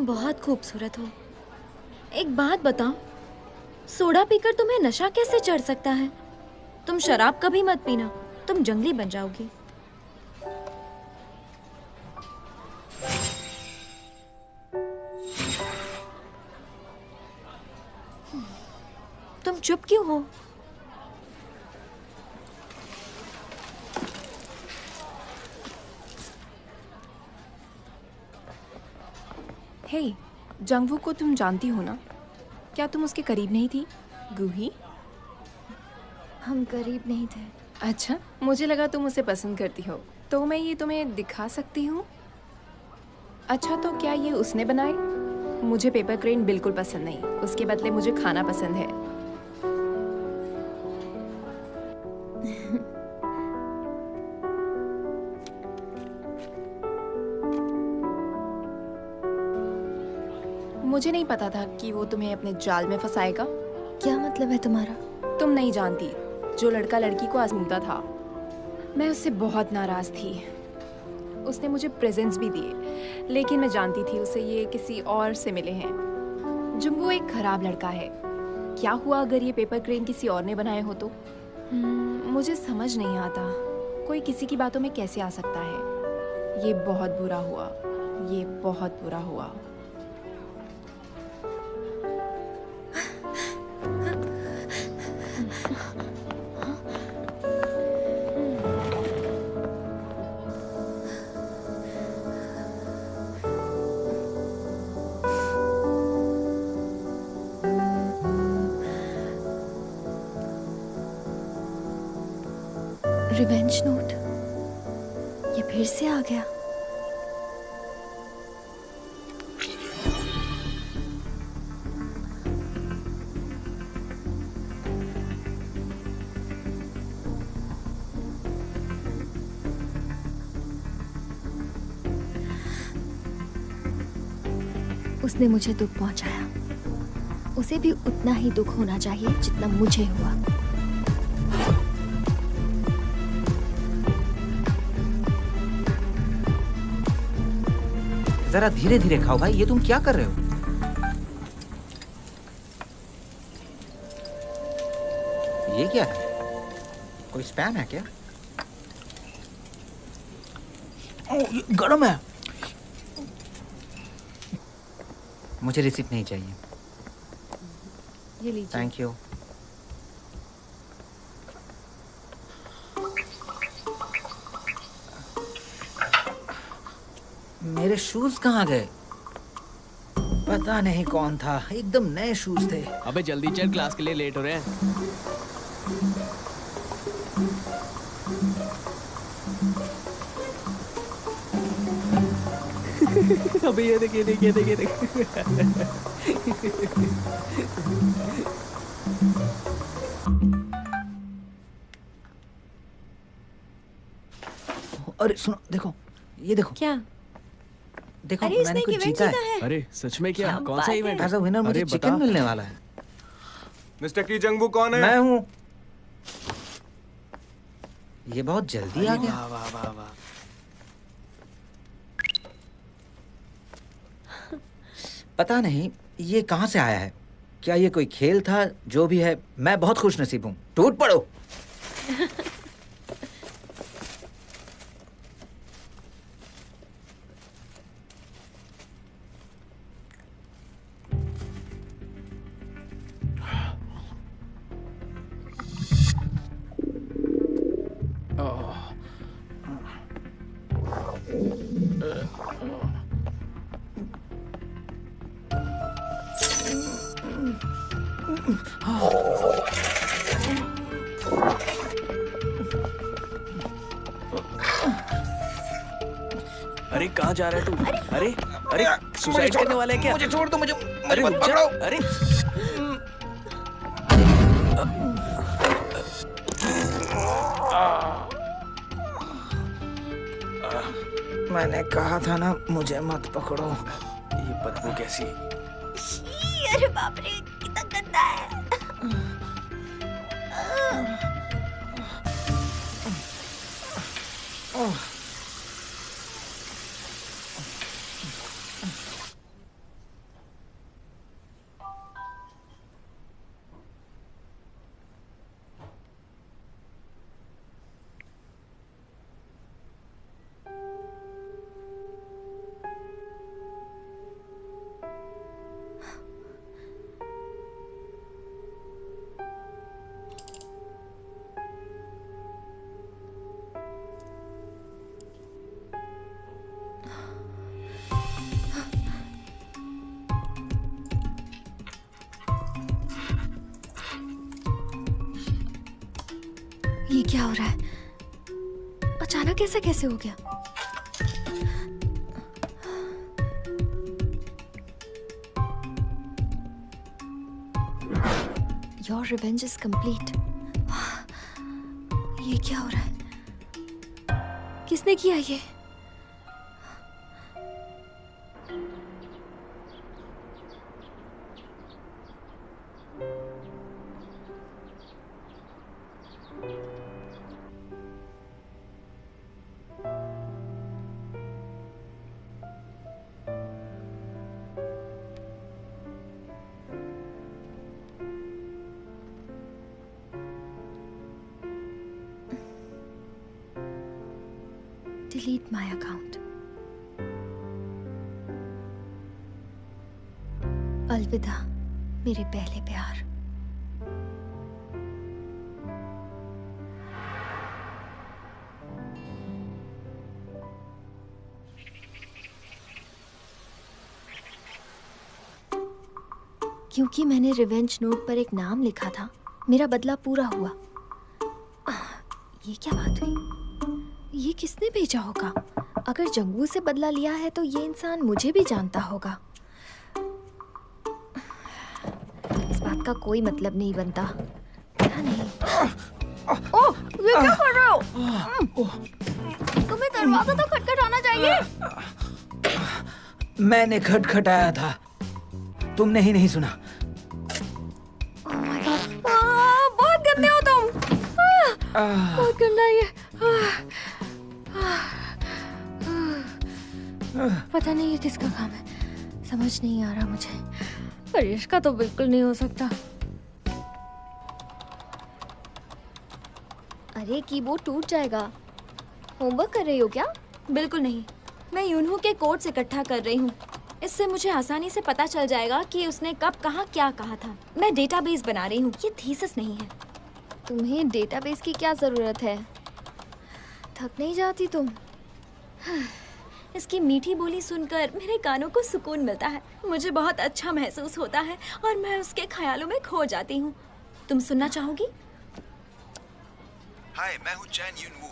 बहुत खूबसूरत हो। एक बात बताओ, सोडा पीकर तुम्हें नशा कैसे चढ़ सकता है? तुम शराब कभी मत पीना, तुम जंगली बन जाओगी। तुम चुप क्यों हो? हे, जंगवू को तुम जानती हो ना? क्या तुम उसके करीब नहीं थी, गूही? हम करीब नहीं थे। अच्छा, मुझे लगा तुम उसे पसंद करती हो, तो मैं ये तुम्हें दिखा सकती हूँ। अच्छा, तो क्या ये उसने बनाए? मुझे पेपर क्रेन बिल्कुल पसंद नहीं, उसके बदले मुझे खाना पसंद है। मुझे नहीं पता था कि वो तुम्हें अपने जाल में फंसाएगा। क्या मतलब है तुम्हारा? तुम नहीं जानती, जो लड़का लड़की को आजमाता था, मैं उससे बहुत नाराज थी। उसने मुझे प्रेजेंट्स भी दिए, लेकिन मैं जानती थी उसे ये किसी और से मिले हैं। जुंगू एक खराब लड़का है। क्या हुआ अगर ये पेपर क्रेन किसी और ने बनाए हो तो? मुझे समझ नहीं आता, कोई किसी की बातों में कैसे आ सकता है। ये बहुत बुरा हुआ, ये बहुत बुरा हुआ। रिवेंज नोट, ये फिर से आ गया। उसने मुझे दुख पहुंचाया, उसे भी उतना ही दुख होना चाहिए जितना मुझे हुआ। जरा धीरे धीरे खाओ भाई, ये तुम क्या कर रहे हो? ये क्या है? कोई स्पैम है क्या? ये गरम है। मुझे रिसिप्ट नहीं चाहिए। ये लीजिए। Thank you. मेरे शूज कहाँ गए? पता नहीं कौन था, एकदम नए शूज थे। अबे जल्दी चल, क्लास के लिए लेट हो रहे हैं। अबे ये देख, ये देख, ये देख, ये देख। अरे सुनो, देखो, ये देखो। क्या? देखो, अरे मैंने इसने कुछ इवेंट जीता जीता है। है। अरे सच में? क्या? क्या कौन सा बात इवेंट? है? एज अ विनर मुझे अरे चिकन बता। मिलने वाला है। मिस्टर की जंगबू कौन है? मैं हूँ। ये बहुत जल्दी आ गया। वाह वाह वाह वाह। पता नहीं ये कहाँ से आया है। क्या ये कोई खेल था? जो भी है, मैं बहुत खुश नसीब हूँ। टूट पड़ो। अरे कहाँ जा रहा है तू? अरे अरे सुसाइड करने वाला है क्या? मुझे छोड़ दो, मुझे अरे मत रुक जा। पकड़ो। अरे मैंने कहा था ना, मुझे मत पकड़ो। ये बदबू कैसी? अरे बाप रे, कितना गंदा है। ये क्या हो रहा है? अचानक ऐसा कैसे हो गया? Your revenge is complete. ये क्या हो रहा है? किसने किया ये? Delete my account. अलविदा मेरे पहले प्यार। क्योंकि मैंने रिवेंज नोट पर एक नाम लिखा था, मेरा बदला पूरा हुआ। ये क्या बात हुई? ये किसने भेजा होगा? अगर जंगू से बदला लिया है तो ये इंसान मुझे भी जानता होगा। इस बात का कोई मतलब नहीं बनता। क्या नहीं? ओह, ये क्या कर रहे हो? तुम्हें दरवाजा तो खटखटाना चाहिए। मैंने खटखटाया था, तुमने ही नहीं सुना। Oh my God! बहुत गंदे हो तुम। बहुत गंदा ये। पता नहीं ये किसका काम है, समझ नहीं आ रहा मुझे। पर इसका तो बिल्कुल नहीं हो सकता। अरे कीबोर्ड टूट जाएगा। होमवर्क कर रही हो क्या? बिल्कुल नहीं, मैं यूनहू के कोड्स इकट्ठा कर रही हूँ। इससे मुझे आसानी से पता चल जाएगा कि उसने कब कहाँ क्या कहा था। मैं डेटाबेस बना रही हूँ, ये थीसिस नहीं है। तुम्हें डेटाबेस की क्या जरूरत है? थक नहीं जाती तुम? इसकी मीठी बोली सुनकर मेरे कानों को सुकून मिलता है। मुझे बहुत अच्छा महसूस होता है और मैं उसके ख्यालों में खो जाती हूँ। तुम सुनना चाहोगी? हाय, मैं हूँ चैन यूनवू,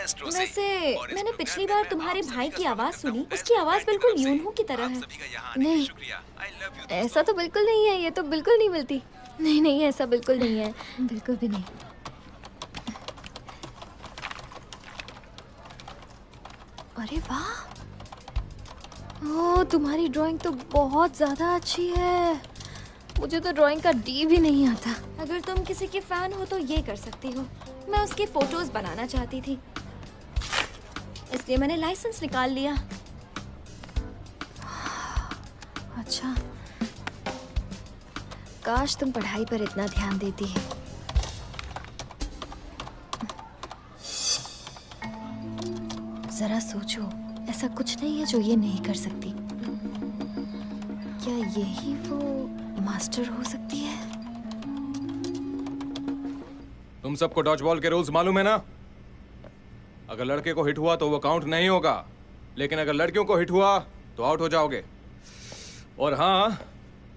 एस्ट्रो से। वैसे और इस मैंने प्रोग्राम पिछली में बार मैं तुम्हारी आप सभी भाई का की स्वागत आवाज करता सुनी, हूँ। उसकी आवाज एस्ट्रो बिल्कुल की तरफ से यूनहू की तरह आप है। सभी का यहाँ आने के लिए नहीं। शुक्रिया। I love you, ऐसा तो बिल्कुल नहीं है, ये तो बिल्कुल नहीं मिलती। नहीं नहीं, ऐसा बिल्कुल नहीं है, बिल्कुल भी नहीं। अरे वाह, ओह तुम्हारी ड्राइंग तो बहुत ज्यादा अच्छी है। मुझे तो ड्राइंग का डी भी नहीं आता। अगर तुम किसी की फैन हो तो ये कर सकती हो। मैं उसकी फोटोज बनाना चाहती थी, इसलिए मैंने लाइसेंस निकाल लिया। अच्छा, काश तुम पढ़ाई पर इतना ध्यान देती। जरा सोचो, ऐसा कुछ नहीं है जो ये नहीं कर सकती। क्या यही वो मास्टर हो सकती है? तुम सबको डॉज बॉल के रूल्स मालूम है ना? अगर लड़के को हिट हुआ तो वो काउंट नहीं होगा, लेकिन अगर लड़कियों को हिट हुआ तो आउट हो जाओगे। और हाँ,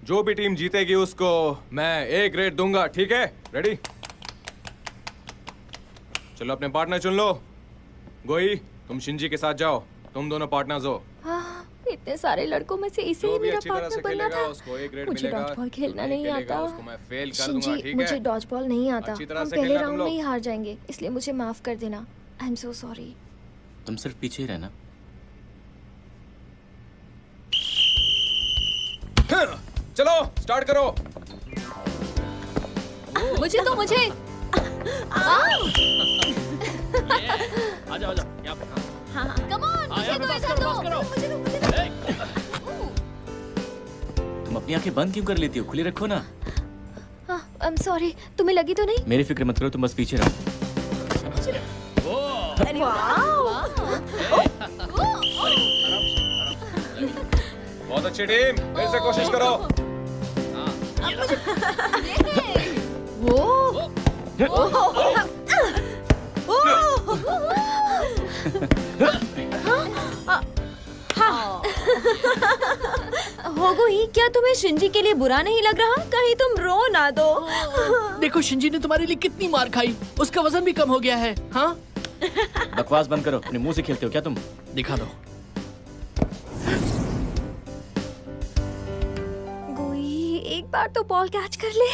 जो भी टीम जीतेगी उसको मैं A ग्रेड दूंगा, ठीक है? रेडी? चलो अपने पार्टनर चुन लो। गोई, तुम शिंजी के साथ जाओ, तुम दोनों पार्टनर्स हो। हाँ, इतने सारे लड़कों में से इसे जो ही भी मेरा अच्छी तरह पार्टनर से बनना खेलेगा था। उसको A ग्रेड मुझे मिलेगा। डॉजबॉल खेलना जो नहीं खेलेगा आता। उसको मैं फेल कर दूंगा, शिंजी, ठीक मुझे है? डॉजबॉल नहीं आता। अच्छी तरह हम से पहले खेलना तुम राउंड लोग। में ही हार जाएंगे, इसलिए मुझे माफ कर देना। I am so sorry. तुम सिर्फ पीछे ही रहना। चलो स्टार्ट करो। मुझे तो मुझे आजा आजा यहाँ पे। कम ऑन, मुझे दो, इधर दो। मुझे दो। तुम अपनी आंखें बंद क्यों कर लेती हो? खुली रखो ना। आई एम सॉरी, तुम्हें लगी तो नहीं? मेरी फिक्र मत करो, तुम बस पीछे रहो। बहुत अच्छी टीम, फिर से कोशिश करो। होगो ही, क्या तुम्हें शिंजी के लिए बुरा नहीं लग रहा? कहीं तुम रो ना दो। देखो शिंजी ने तुम्हारे लिए कितनी मार खाई, उसका वजन भी कम हो गया है। हाँ बकवास बंद करो, अपने मुंह से खेलते हो क्या तुम? दिखा दो। गोई, एक बार तो बॉल कैच कर ले।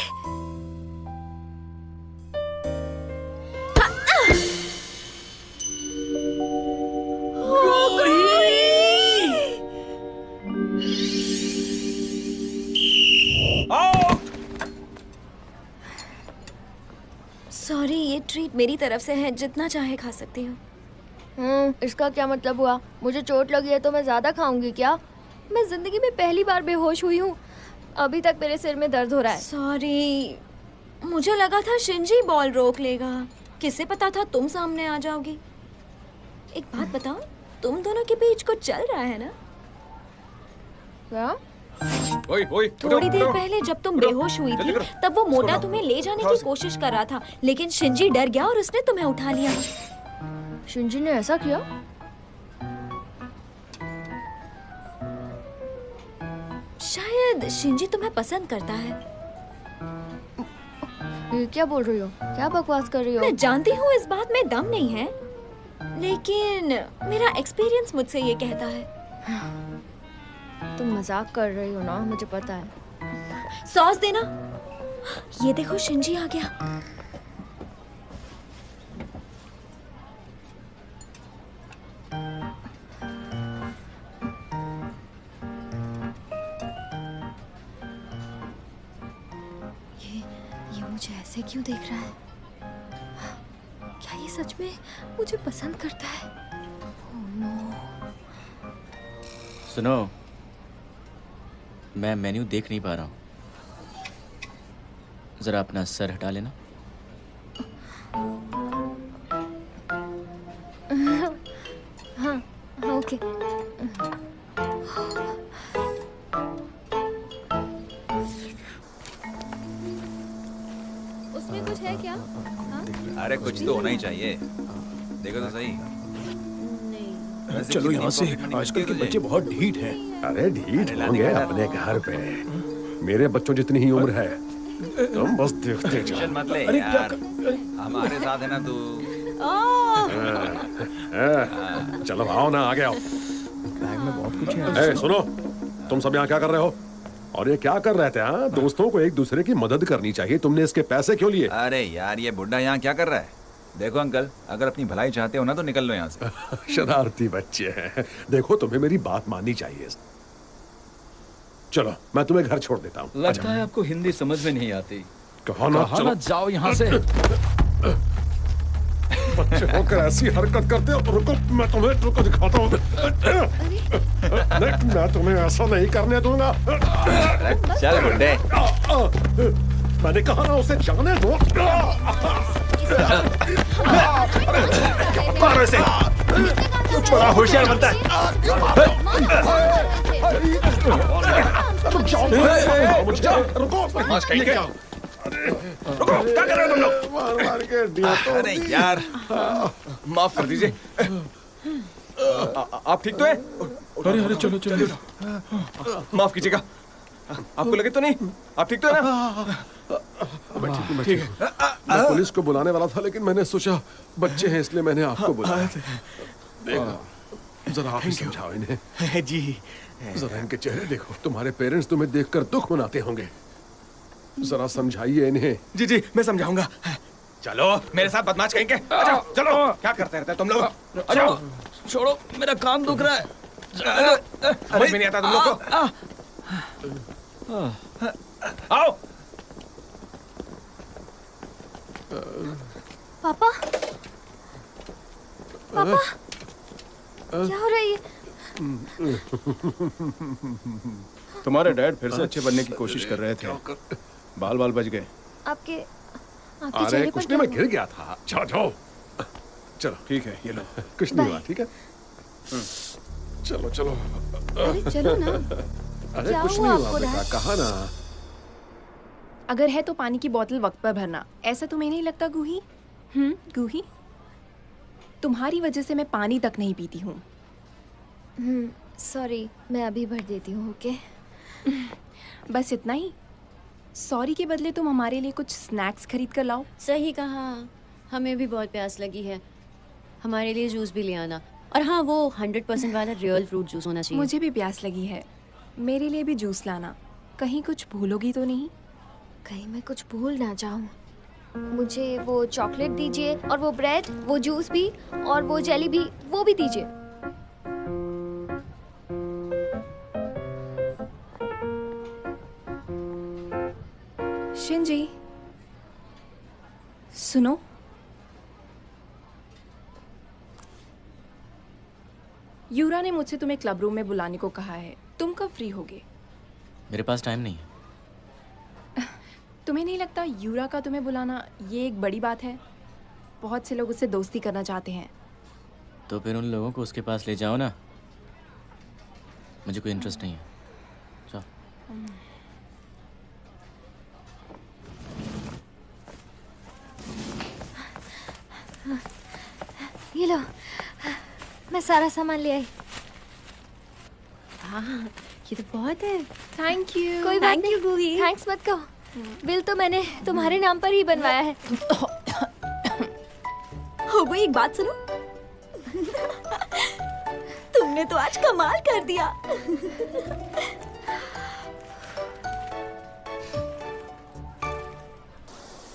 सॉरी, ये ट्रीट मेरी तरफ से है, जितना चाहे खा सकती हूँ। इसका क्या मतलब हुआ? मुझे चोट लगी है तो मैं ज्यादा खाऊंगी क्या? मैं जिंदगी में पहली बार बेहोश हुई हूँ। अभी तक मेरे सिर में दर्द हो रहा है। सॉरी, मुझे लगा था शिंजी बॉल रोक लेगा। किसे पता था तुम सामने आ जाओगी। एक बात बताओ, तुम दोनों के बीच कुछ चल रहा है ना? क्या? ओए, ओए, उठो, थोड़ी देर उठो। पहले जब तुम बेहोश हुई जल्दी थी, करो। तब वो मोटा उठाओ। तुम्हें ले जाने उठाओ की से। कोशिश कर रहा था, लेकिन शिंजी डर गया और उसने तुम्हें उठा लिया। शिंजी ने ऐसा किया? शायद शिंजी तुम्हें पसंद करता है। ये क्या बोल रही हो? क्या बकवास कर रही हो? मैं जानती हूँ इस बात में दम नहीं है, लेकिन मेरा एक्सपीरियंस मुझसे ये कहता है। तुम मजाक कर रही हो ना, मुझे पता है। सॉस देना। ये देखो शिंजी आ गया। ये मुझे ऐसे क्यों देख रहा है? क्या ये सच में मुझे पसंद करता है? Oh no. सुनो, मैं मेन्यू देख नहीं पा रहा हूँ, जरा अपना सर हटा लेना। हाँ, ओके। उसमें कुछ है क्या? अरे कुछ तो होना ही चाहिए। देखो तो सही। वैसे चलो कितनी यहाँ से, पॉकेट मनी आजकल के मिलती है बच्चे बहुत ढीठ हैं। अरे ढीठ अरे होंगे लाने का अपने घर पे। मेरे बच्चों जितनी ही उम्र है, तुम बस देखते टेंशन जाओ। मत ले अरे यार, हमारे साथ है ना तू। चलो आओ ना, आगे आओ। बैग में बहुत कुछ है। ए, सुनो, तुम सब यहाँ क्या कर रहे हो? और ये क्या कर रहे थे? हाँ, दोस्तों को एक दूसरे की मदद करनी चाहिए। तुमने इसके पैसे क्यों लिए? अरे यार, ये बुड्ढा यहाँ क्या कर रहा है? देखो अंकल, अगर अपनी भलाई चाहते हो ना तो निकल लो यहाँ से। शरारती बच्चे हैं। देखो, तुम्हें मेरी बात माननी चाहिए। चलो, मैं तुम्हें घर छोड़ देता हूँ। लगता है आपको हिंदी समझ में नहीं आती। कहा ना, चलो। जाओ यहाँ से। बच्चे होकर ऐसी हरकत करते हो। रुको, मैं तुम्हें रुको दिखाता हूँ। नहीं, मैं तुम्हें ऐसा नहीं करने दूंगा। चल बुड्ढे। मैंने कहा ना, उसे जाने दो। मारो इसे। तू बड़ा होशियार बनता है। तुम जाओ। मुझे रुको। कहीं के। रुको, क्या कर रहे हो तुम लोग? मार मार के दिया तो। अरे यार, माफ कर दीजिए। आप ठीक तो हैं? अरे अरे चलो चलो। माफ कीजिएगा। आपको लगे तो नहीं? आप ठीक तो है ना? ठीक है। मैं पुलिस को बुलाने वाला था, लेकिन मैंने सोचा बच्चे हैं इसलिए मैंने आपको बुलाया। देखो, जरा आप ही समझाओ इन्हें। जी। जरा इनके चेहरे देखो। तुम्हारे पेरेंट्स तुम्हें देखकर दुख मनाते होंगे। जरा समझाइए इन्हें। जी जी, मैं समझाऊंगा। चलो मेरे साथ बदमाश कहेंगे। चलो, क्या करते रहते तुम लोग? चलो, छोड़ो, मेरा कान दुख रहा है। समझ में नहीं आता तुम लोग को। आओ। पापा, पापा, क्या हो रहा है ये? तुम्हारे डैड फिर से अच्छे बनने की कोशिश कर रहे थे। बाल बाल बच गए। आपके अरे चेहरे पर कुछ क्या नहीं, मैं हुआ? गिर गया था। जाओ जाओ। चलो, ठीक है, ये लो। कुछ नहीं हुआ। ठीक है, चलो चलो। अरे चलो ना। अरे क्या कुछ हुआ नहीं हुआ आपको, बेटा, डैड? कहा ना। अगर है तो पानी की बोतल वक्त पर भरना। ऐसा तुम्हें नहीं लगता गूही? गूही, तुम्हारी वजह से मैं पानी तक नहीं पीती हूँ। सॉरी, मैं अभी भर देती हूँ। ओके। बस इतना ही। सॉरी के बदले तुम हमारे लिए कुछ स्नैक्स खरीद कर लाओ। सही कहा, हमें भी बहुत प्यास लगी है। हमारे लिए जूस भी ले आना। और हाँ, वो 100% वाला रियल फ्रूट जूस होना चाहिए। मुझे भी प्यास लगी है, मेरे लिए भी जूस लाना। कहीं कुछ भूलोगी तो नहीं? कहीं मैं कुछ भूल ना जाऊं। मुझे वो चॉकलेट दीजिए और वो ब्रेड, वो जूस भी और वो जेली भी, वो भी दीजिए। शिंजी, सुनो। यूरा ने मुझसे तुम्हें क्लब रूम में बुलाने को कहा है। तुम कब फ्री होगे? मेरे पास टाइम नहीं है। तुम्हें नहीं लगता यूरा का तुम्हें बुलाना ये एक बड़ी बात है? बहुत से लोग उससे दोस्ती करना चाहते हैं। तो फिर उन लोगों को उसके पास ले जाओ ना। मुझे कोई इंटरेस्ट नहीं है। चलो। ये लो, मैं सारा सामान ले आई। हाँ, ये तो बहुत है। Thank you. कोई बात नहीं, थैंक्स मत कहो। बिल तो मैंने तुम्हारे नाम पर ही बनवाया है। हो गई, एक बात सुनो। तुमने तो आज कमाल कर दिया।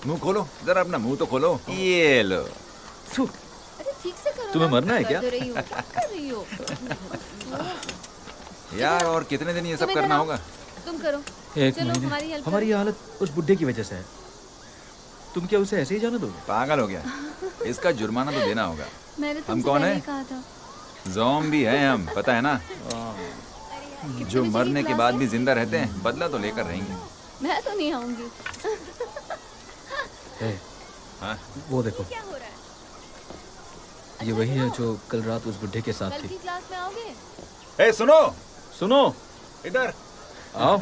मुंह खोलो जरा, अपना मुंह तो खोलो। ये लो। अरे ठीक से करो। तुम्हें मरना है क्या? कर रही हो, क्या कर रही हो? यार और कितने दिन ये सब करना होगा? तुम करो। एक चलो, महीने। हमारी हेल्प हमारी हालत उस बुड्ढे की वजह से है। तुम क्या उसे ऐसे ही जाने दोगे? पागल हो गया, इसका जुर्माना तो देना होगा। मैंने हम तुमसे कौन पहले है? ही कहा था। ज़ॉम्बी हैं हम, पता है ना? जो मरने के बाद भी जिंदा रहते हैं, बदला तो लेकर रहेंगे। मैं तो नहीं आऊंगी। हाँ? वो देखो, क्या हो रहा है? ये वही है जो कल रात उस बुड्ढे के साथ कल की थी। क्लास में आओगे? ए सुनो, सुनो, इधर आओ।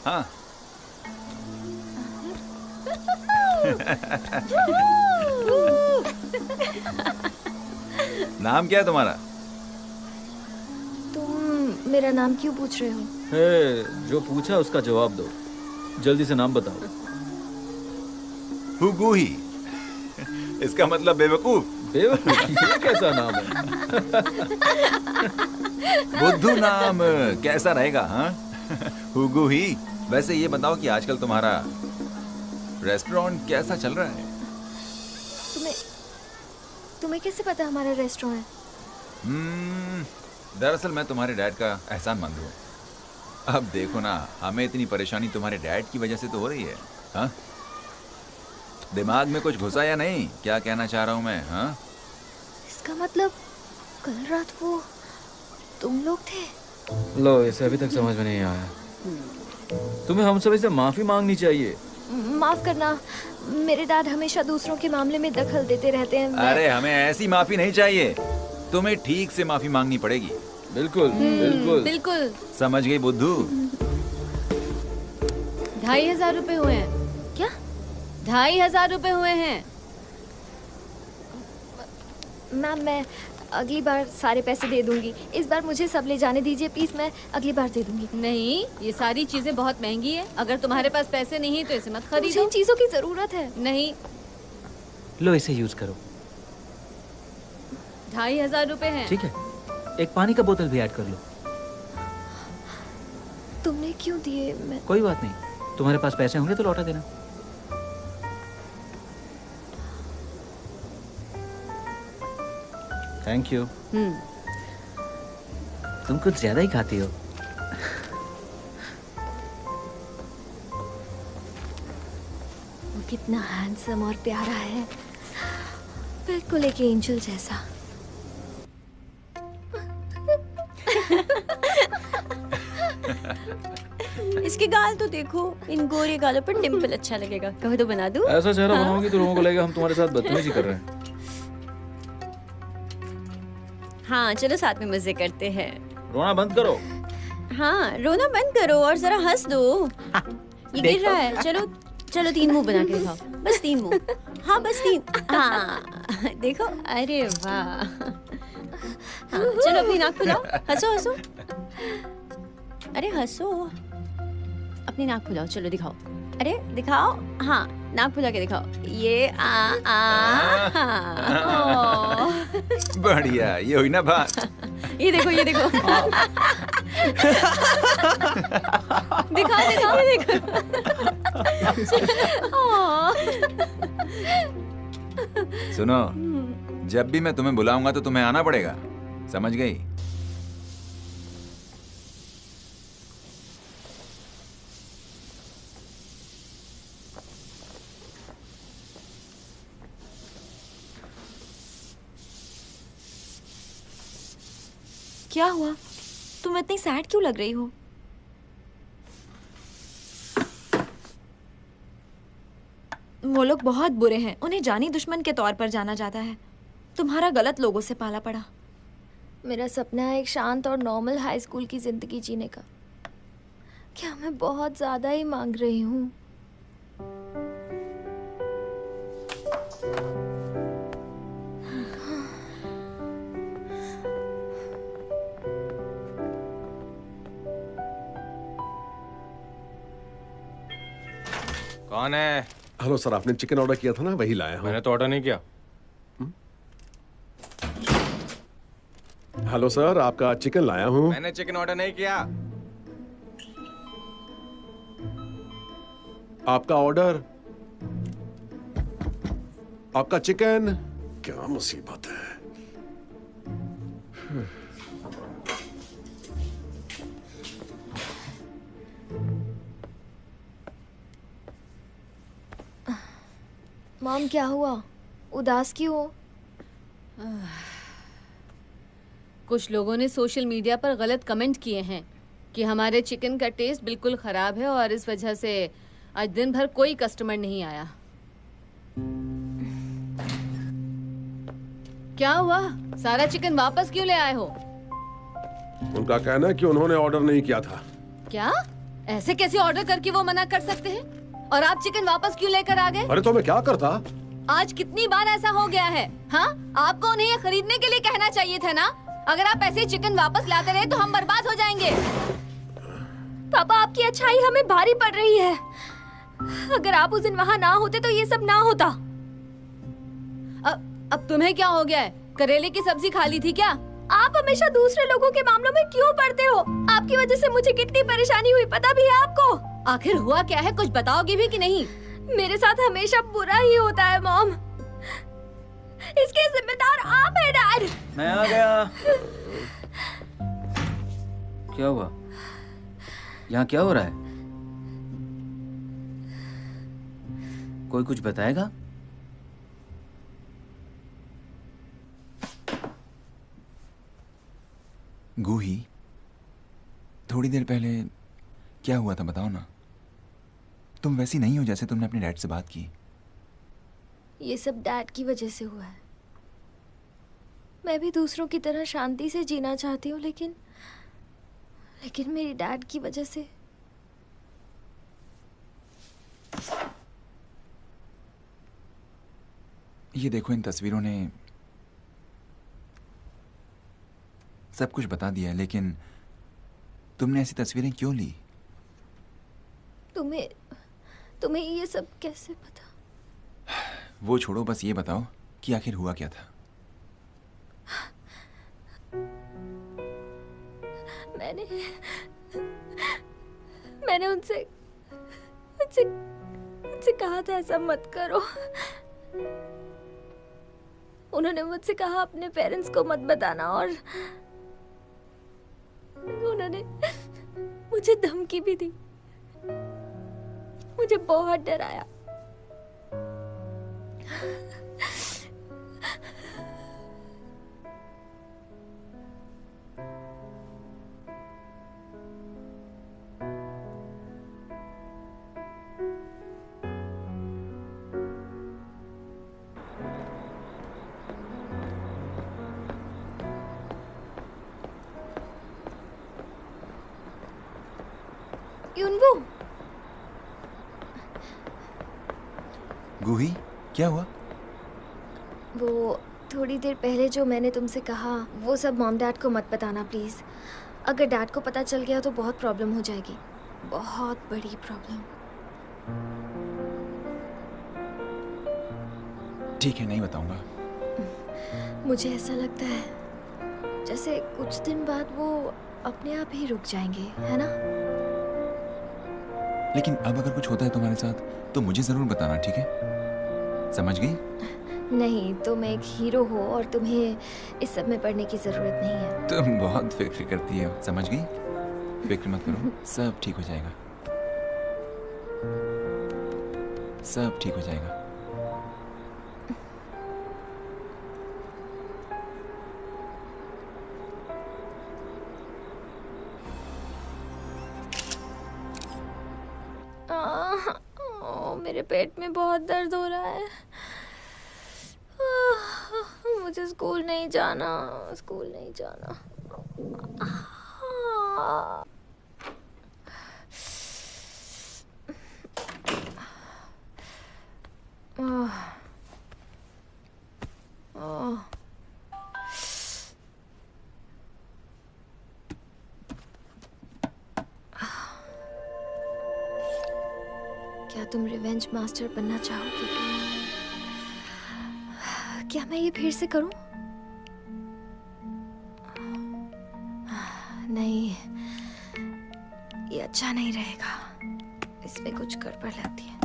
हाँ। नाम क्या है तुम्हारा? तुम मेरा नाम क्यों पूछ रहे हो? जो पूछा उसका जवाब दो। जल्दी से नाम बताओ। हुगूही। इसका मतलब बेवकूफ। बेवकूफ? ये कैसा नाम है? बुद्धू नाम कैसा रहेगा? हाँ, हुगूही। वैसे ये बताओ कि आजकल तुम्हारा रेस्टोरेंट कैसा चल रहा है? तुम्हें कैसे पता हमारा रेस्टोरेंट है? दरअसल मैं तुम्हारे डैड का एहसानमंद हूँ। अब देखो ना, हमें इतनी परेशानी तुम्हारे डैड की वजह से तो हो रही है। हाँ, दिमाग में कुछ घुसा या नहीं? क्या कहना चाह रहा हूँ मैं? हाँ, इसका मतलब कल रात वो तुम लोग थे? लो, इसे अभी तक समझ में नहीं आया। तुम्हें हम सभी से माफी मांगनी चाहिए। माफ करना, मेरे डैड हमेशा दूसरों के मामले में दखल देते रहते हैं। अरे हमें ऐसी माफी नहीं चाहिए, तुम्हें ठीक से माफी मांगनी पड़ेगी। बिल्कुल बिल्कुल बिल्कुल। समझ गई बुद्धू? 2500 रुपए हुए हैं। क्या? 2500 रुपए हुए हैं। मैम, मैं अगली बार सारे पैसे दे दूंगी। इस बार मुझे सब ले जाने दीजिए प्लीज, मैं अगली बार दे दूंगी। नहीं, ये सारी चीजें बहुत महंगी है। अगर तुम्हारे पास पैसे नहीं है तो इसे मत मुझे खरीदो। इन चीजों की जरूरत है। नहीं, लो, इसे यूज करो। 2500 रुपए हैं। ठीक है, एक पानी का बोतल भी ऐड कर लो। तुमने क्यों दिए? मैं कोई बात नहीं, तुम्हारे पास पैसे होंगे तो लौटा देना। Thank you. तुम कुछ ज्यादा ही खाती हो। वो कितना हैंडसम और प्यारा है, बिल्कुल एक एंजल जैसा। इसके गाल तो देखो, इन गोरे गालों पर डिम्पल अच्छा लगेगा। कहो तो बना दूं? ऐसा चेहरा बनाओगी तो लोगों को लगेगा हम तुम्हारे साथ बदतमीजी कर रहे हैं। हाँ, चलो साथ में मजे करते हैं। रोना बंद करो। हाँ, रोना बंद करो और जरा हंस दो। ये गिर रहा है। चलो चलो, 3 मुंह बना के दिखाओ। बस 3 मुंह। हाँ, बस 3। हाँ, देखो। अरे वाह। हाँ, चलो अपनी नाक खुलाओ। हंसो हंसो। अरे हंसो। अपनी नाक फुलाओ, चलो दिखाओ। अरे दिखाओ, हाँ नाक फुला के दिखाओ। ये बढ़िया, ये हुई ना बात। ये देखो, ये देखो। दिखाओ दिखाओ, ये देखो। सुनो, जब भी मैं तुम्हें बुलाऊंगा तो तुम्हें आना पड़ेगा, समझ गई? क्या हुआ? तुम इतनी सैड क्यों लग रही हो? वो लोग बहुत बुरे हैं, उन्हें जानी दुश्मन के तौर पर जाना जाता है। तुम्हारा गलत लोगों से पाला पड़ा। मेरा सपना है एक शांत और नॉर्मल हाई स्कूल की जिंदगी जीने का। क्या मैं बहुत ज्यादा ही मांग रही हूँ? कौन है? हेलो सर, आपने चिकन ऑर्डर किया था ना, वही लाया हूँ। मैंने तो ऑर्डर नहीं किया। हेलो सर, आपका चिकन लाया हूँ। मैंने चिकन ऑर्डर नहीं किया। आपका ऑर्डर, आपका चिकन। क्या मुसीबत है। मॉम क्या हुआ? उदास क्यों हो? कुछ लोगों ने सोशल मीडिया पर गलत कमेंट किए हैं कि हमारे चिकन का टेस्ट बिल्कुल खराब है और इस वजह से आज दिन भर कोई कस्टमर नहीं आया। क्या हुआ? सारा चिकन वापस क्यों ले आए हो? उनका कहना है कि उन्होंने ऑर्डर नहीं किया था। क्या? ऐसे कैसे ऑर्डर करके वो मना कर सकते हैं? और आप चिकन वापस क्यों लेकर आ गए? अरे तो मैं क्या करता? आज कितनी बार ऐसा हो गया है? हाँ, आपको उन्हें ये खरीदने के लिए कहना चाहिए था ना। अगर आप ऐसे चिकन वापस लाते रहे तो हम बर्बाद हो जाएंगे। पापा, आपकी अच्छाई हमें भारी पड़ रही है। अगर आप उस दिन वहाँ ना होते तो ये सब ना होता। अब तुम्हें क्या हो गया है? करेले की सब्जी खा ली थी क्या? आप हमेशा दूसरे लोगों के मामलों में क्यों पड़ते हो? आपकी वजह से मुझे कितनी परेशानी हुई पता भी है आपको? आखिर हुआ क्या है, कुछ बताओगी भी कि नहीं? मेरे साथ हमेशा बुरा ही होता है मॉम। इसके जिम्मेदार आप हैं डैड। मैं आ गया। क्या हुआ? यहाँ क्या हो रहा है? कोई कुछ बताएगा? गूही, थोड़ी देर पहले क्या हुआ था बताओ ना। तुम वैसी नहीं हो जैसे तुमने अपने डैड से बात की। ये सब डैड की वजह से हुआ है। मैं भी दूसरों की तरह शांति से जीना चाहती हूँ, लेकिन मेरी डैड की वजह से। ये देखो, इन तस्वीरों ने सब कुछ बता दिया, लेकिन तुमने ऐसी तस्वीरें क्यों ली? तुम्हें ये सब कैसे पता? वो छोड़ो, बस ये बताओ कि आखिर हुआ क्या था। मैंने उनसे कहा था ऐसा मत करो। उन्होंने मुझसे कहा अपने पेरेंट्स को मत बताना, और उन्होंने मुझे धमकी भी दी। मुझे बहुत डराया। युनवू, गूही, क्या हुआ? वो थोड़ी देर पहले जो मैंने तुमसे कहा वो सब मॉम डैड को मत बताना प्लीज। अगर डैड को पता चल गया तो बहुत प्रॉब्लम हो जाएगी। बहुत बड़ी प्रॉब्लम। ठीक है, नहीं बताऊंगा। मुझे ऐसा लगता है जैसे कुछ दिन बाद वो अपने आप ही रुक जाएंगे, है ना? लेकिन अब अगर कुछ होता है तुम्हारे साथ तो मुझे जरूर बताना, ठीक है? समझ गई? नहीं, तुम एक हीरो हो और तुम्हें इस सब में पड़ने की जरूरत नहीं है। तुम बहुत फिक्र करती हो, समझ गई? फिक्र मत करो, सब ठीक हो जाएगा। सब ठीक हो जाएगा। मेरे पेट में बहुत दर्द हो रहा है। मुझे स्कूल नहीं जाना, स्कूल नहीं जाना। क्या तुम रिवेंज मास्टर बनना चाहोगी? क्या मैं ये फिर से करूं? नहीं, ये अच्छा नहीं रहेगा। इसमें कुछ गड़बड़ लगती है।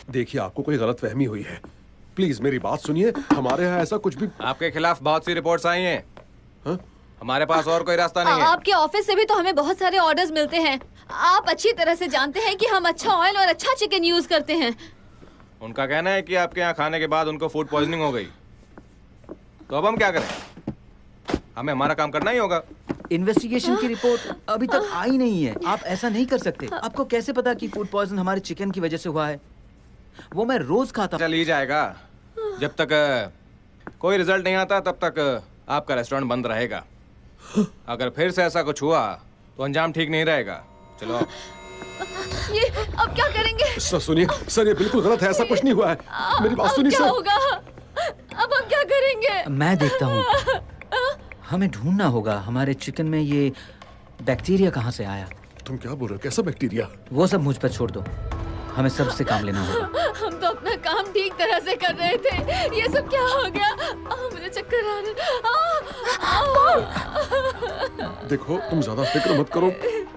देखिए, आपको कोई गलतफहमी हुई है। प्लीज मेरी बात सुनिए। हमारे यहाँ ऐसा कुछ भी। आपके खिलाफ बहुत सी रिपोर्ट्स आई हैं। हाँ? हमारे पास और कोई रास्ता नहीं है। आपके ऑफिस से भी तो हमें बहुत सारे ऑर्डर्स मिलते हैं। आप अच्छी तरह से जानते हैं कि हम अच्छा ऑयल और अच्छा चिकन यूज करते हैं। उनका कहना है कि आपके यहाँ खाने के बाद उनको फूड पॉइजनिंग हो गई। तो अब हम क्या करें? हमें हमारा काम करना ही होगा। इन्वेस्टिगेशन की रिपोर्ट अभी तक आई नहीं है। आप ऐसा नहीं कर सकते। आपको कैसे पता कि फूड पॉइजन हमारे चिकन की वजह से हुआ है? वो मैं रोज खाता। चल ही जाएगा। जब तक कोई रिजल्ट नहीं आता तब तक आपका रेस्टोरेंट बंद रहेगा। अगर फिर से ऐसा कुछ हुआ तो अंजाम ठीक नहीं रहेगा। चलो। ये अब क्या करेंगे? सर सुनिए, सर ये बिल्कुल गलत है। ऐसा कुछ नहीं हुआ है। मेरी बात सुनिए क्या सर। होगा? अब हम क्या करेंगे? मैं देखता हूँ। हमें ढूंढना होगा हमारे चिकन में ये बैक्टीरिया कहाँ से आया। तुम क्या बोल रहे हो? कैसा बैक्टीरिया? वो सब मुझ पर छोड़ दो। हमें सबसे काम लेना होगा। हम तो अपना काम ठीक तरह से कर रहे थे। ये सब क्या हो गया? मुझे चक्कर आ रहे। देखो, तुम ज्यादा फिक्र मत करो।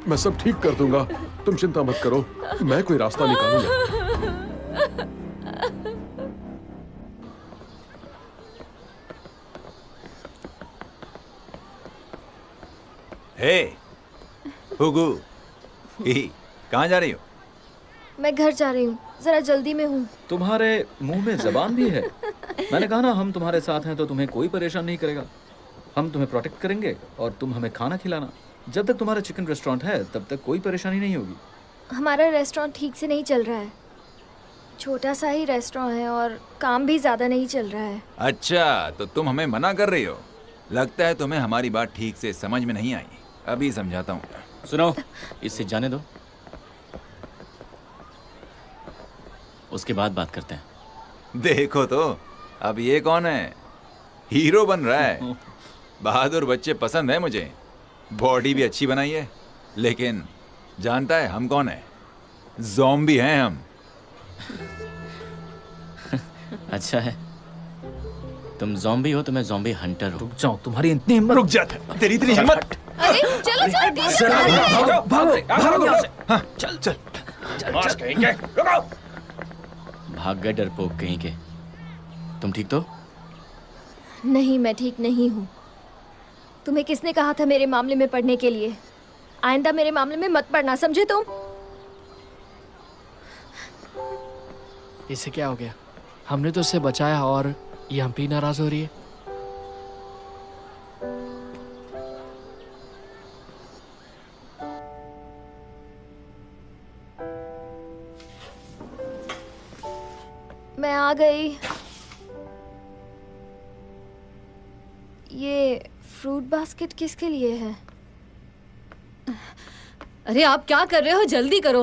मैं सब ठीक कर दूंगा। तुम चिंता मत करो। मैं कोई रास्ता निकालूंगा। हे, हुगू, कहाँ जा रही हो? मैं घर जा रही हूँ, जरा जल्दी में हूँ। तुम्हारे मुंह में जबान भी है। मैंने कहा ना, हम तुम्हारे साथ हैं तो तुम्हें कोई परेशान नहीं करेगा। हम तुम्हें प्रोटेक्ट करेंगे और तुम हमें खाना खिलाना। जब तक तुम्हारा चिकन रेस्टोरेंट है तब तक कोई परेशानी नहीं होगी। हमारा रेस्टोरेंट ठीक से नहीं चल रहा है। छोटा सा ही रेस्टोरेंट है और काम भी ज्यादा नहीं चल रहा है। अच्छा, तो तुम हमें मना कर रही हो? लगता है तुम्हें हमारी बात ठीक से समझ में नहीं आई। अभी समझाता हूँ। सुनो, इससे जाने दो, उसके बाद बात करते हैं। देखो तो, अब ये कौन है? हीरो बन रहा है। बहादुर बच्चे पसंद है मुझे। बॉडी भी अच्छी बनाई है। लेकिन जानता है हम कौन है? ज़ॉम्बी हैं हम। अच्छा है, तुम ज़ॉम्बी हो तो मैं ज़ॉम्बी हंटर हूँ। रुक जाओ, तुम्हारी इतनी हिम्मत। रुक जा, तेरी इतनी हिम्मत। अरे चलो भागो भागो यहाँ से। हाँ, चल चल। भाग गए डरपोक कहीं के। तुम ठीक तो? नहीं, मैं ठीक नहीं हूँ। तुम्हें किसने कहा था मेरे मामले में पढ़ने के लिए? आइंदा मेरे मामले में मत पढ़ना, समझे तुम? इसे क्या हो गया? हमने तो उससे बचाया और ये हम पे नाराज हो रही है। आ गई। ये फ्रूट बास्केट किसके लिए है? अरे आप क्या कर रहे हो, जल्दी करो।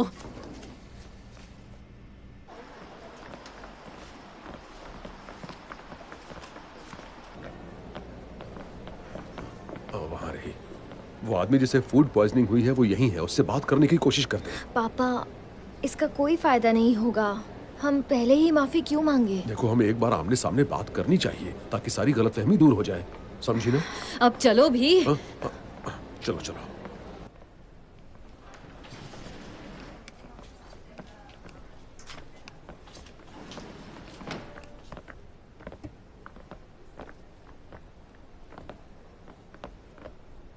वहाँ रही। वो आदमी जिसे फूड पॉइजनिंग हुई है वो यहीं है, उससे बात करने की कोशिश करते हैं। पापा, इसका कोई फायदा नहीं होगा। हम पहले ही माफी क्यों मांगे? देखो, हमें एक बार आमने सामने बात करनी चाहिए ताकि सारी गलतफहमी दूर हो जाए, समझी ना? अब चलो भी। चलो चलो।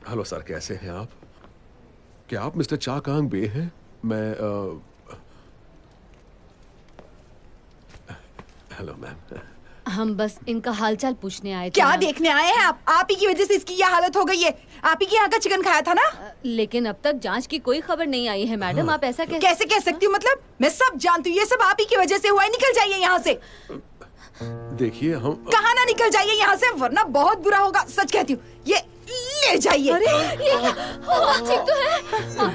हेलो सर, कैसे हैं आप? क्या आप मिस्टर चा कांग बे हैं? मैं हेलो मैम। हम बस इनका हालचाल पूछने आए थे। क्या देखने आए हैं आप ही की वजह से इसकी यह हालत हो गई है। आप ही के यहाँ का चिकन खाया था ना? लेकिन अब तक जांच की कोई खबर नहीं आई है मैडम। आप ऐसा कैसे कह सकती हूँ? मतलब मैं सब जानती हूँ, ये सब आप ही की वजह से हुआ है। निकल जाइए यहाँ से। देखिए, हम कहाँ ना निकल जाइए यहाँ से, वरना बहुत बुरा होगा। सच कहती हूँ, ये ले जाइए। अरे आप ठीक तो है?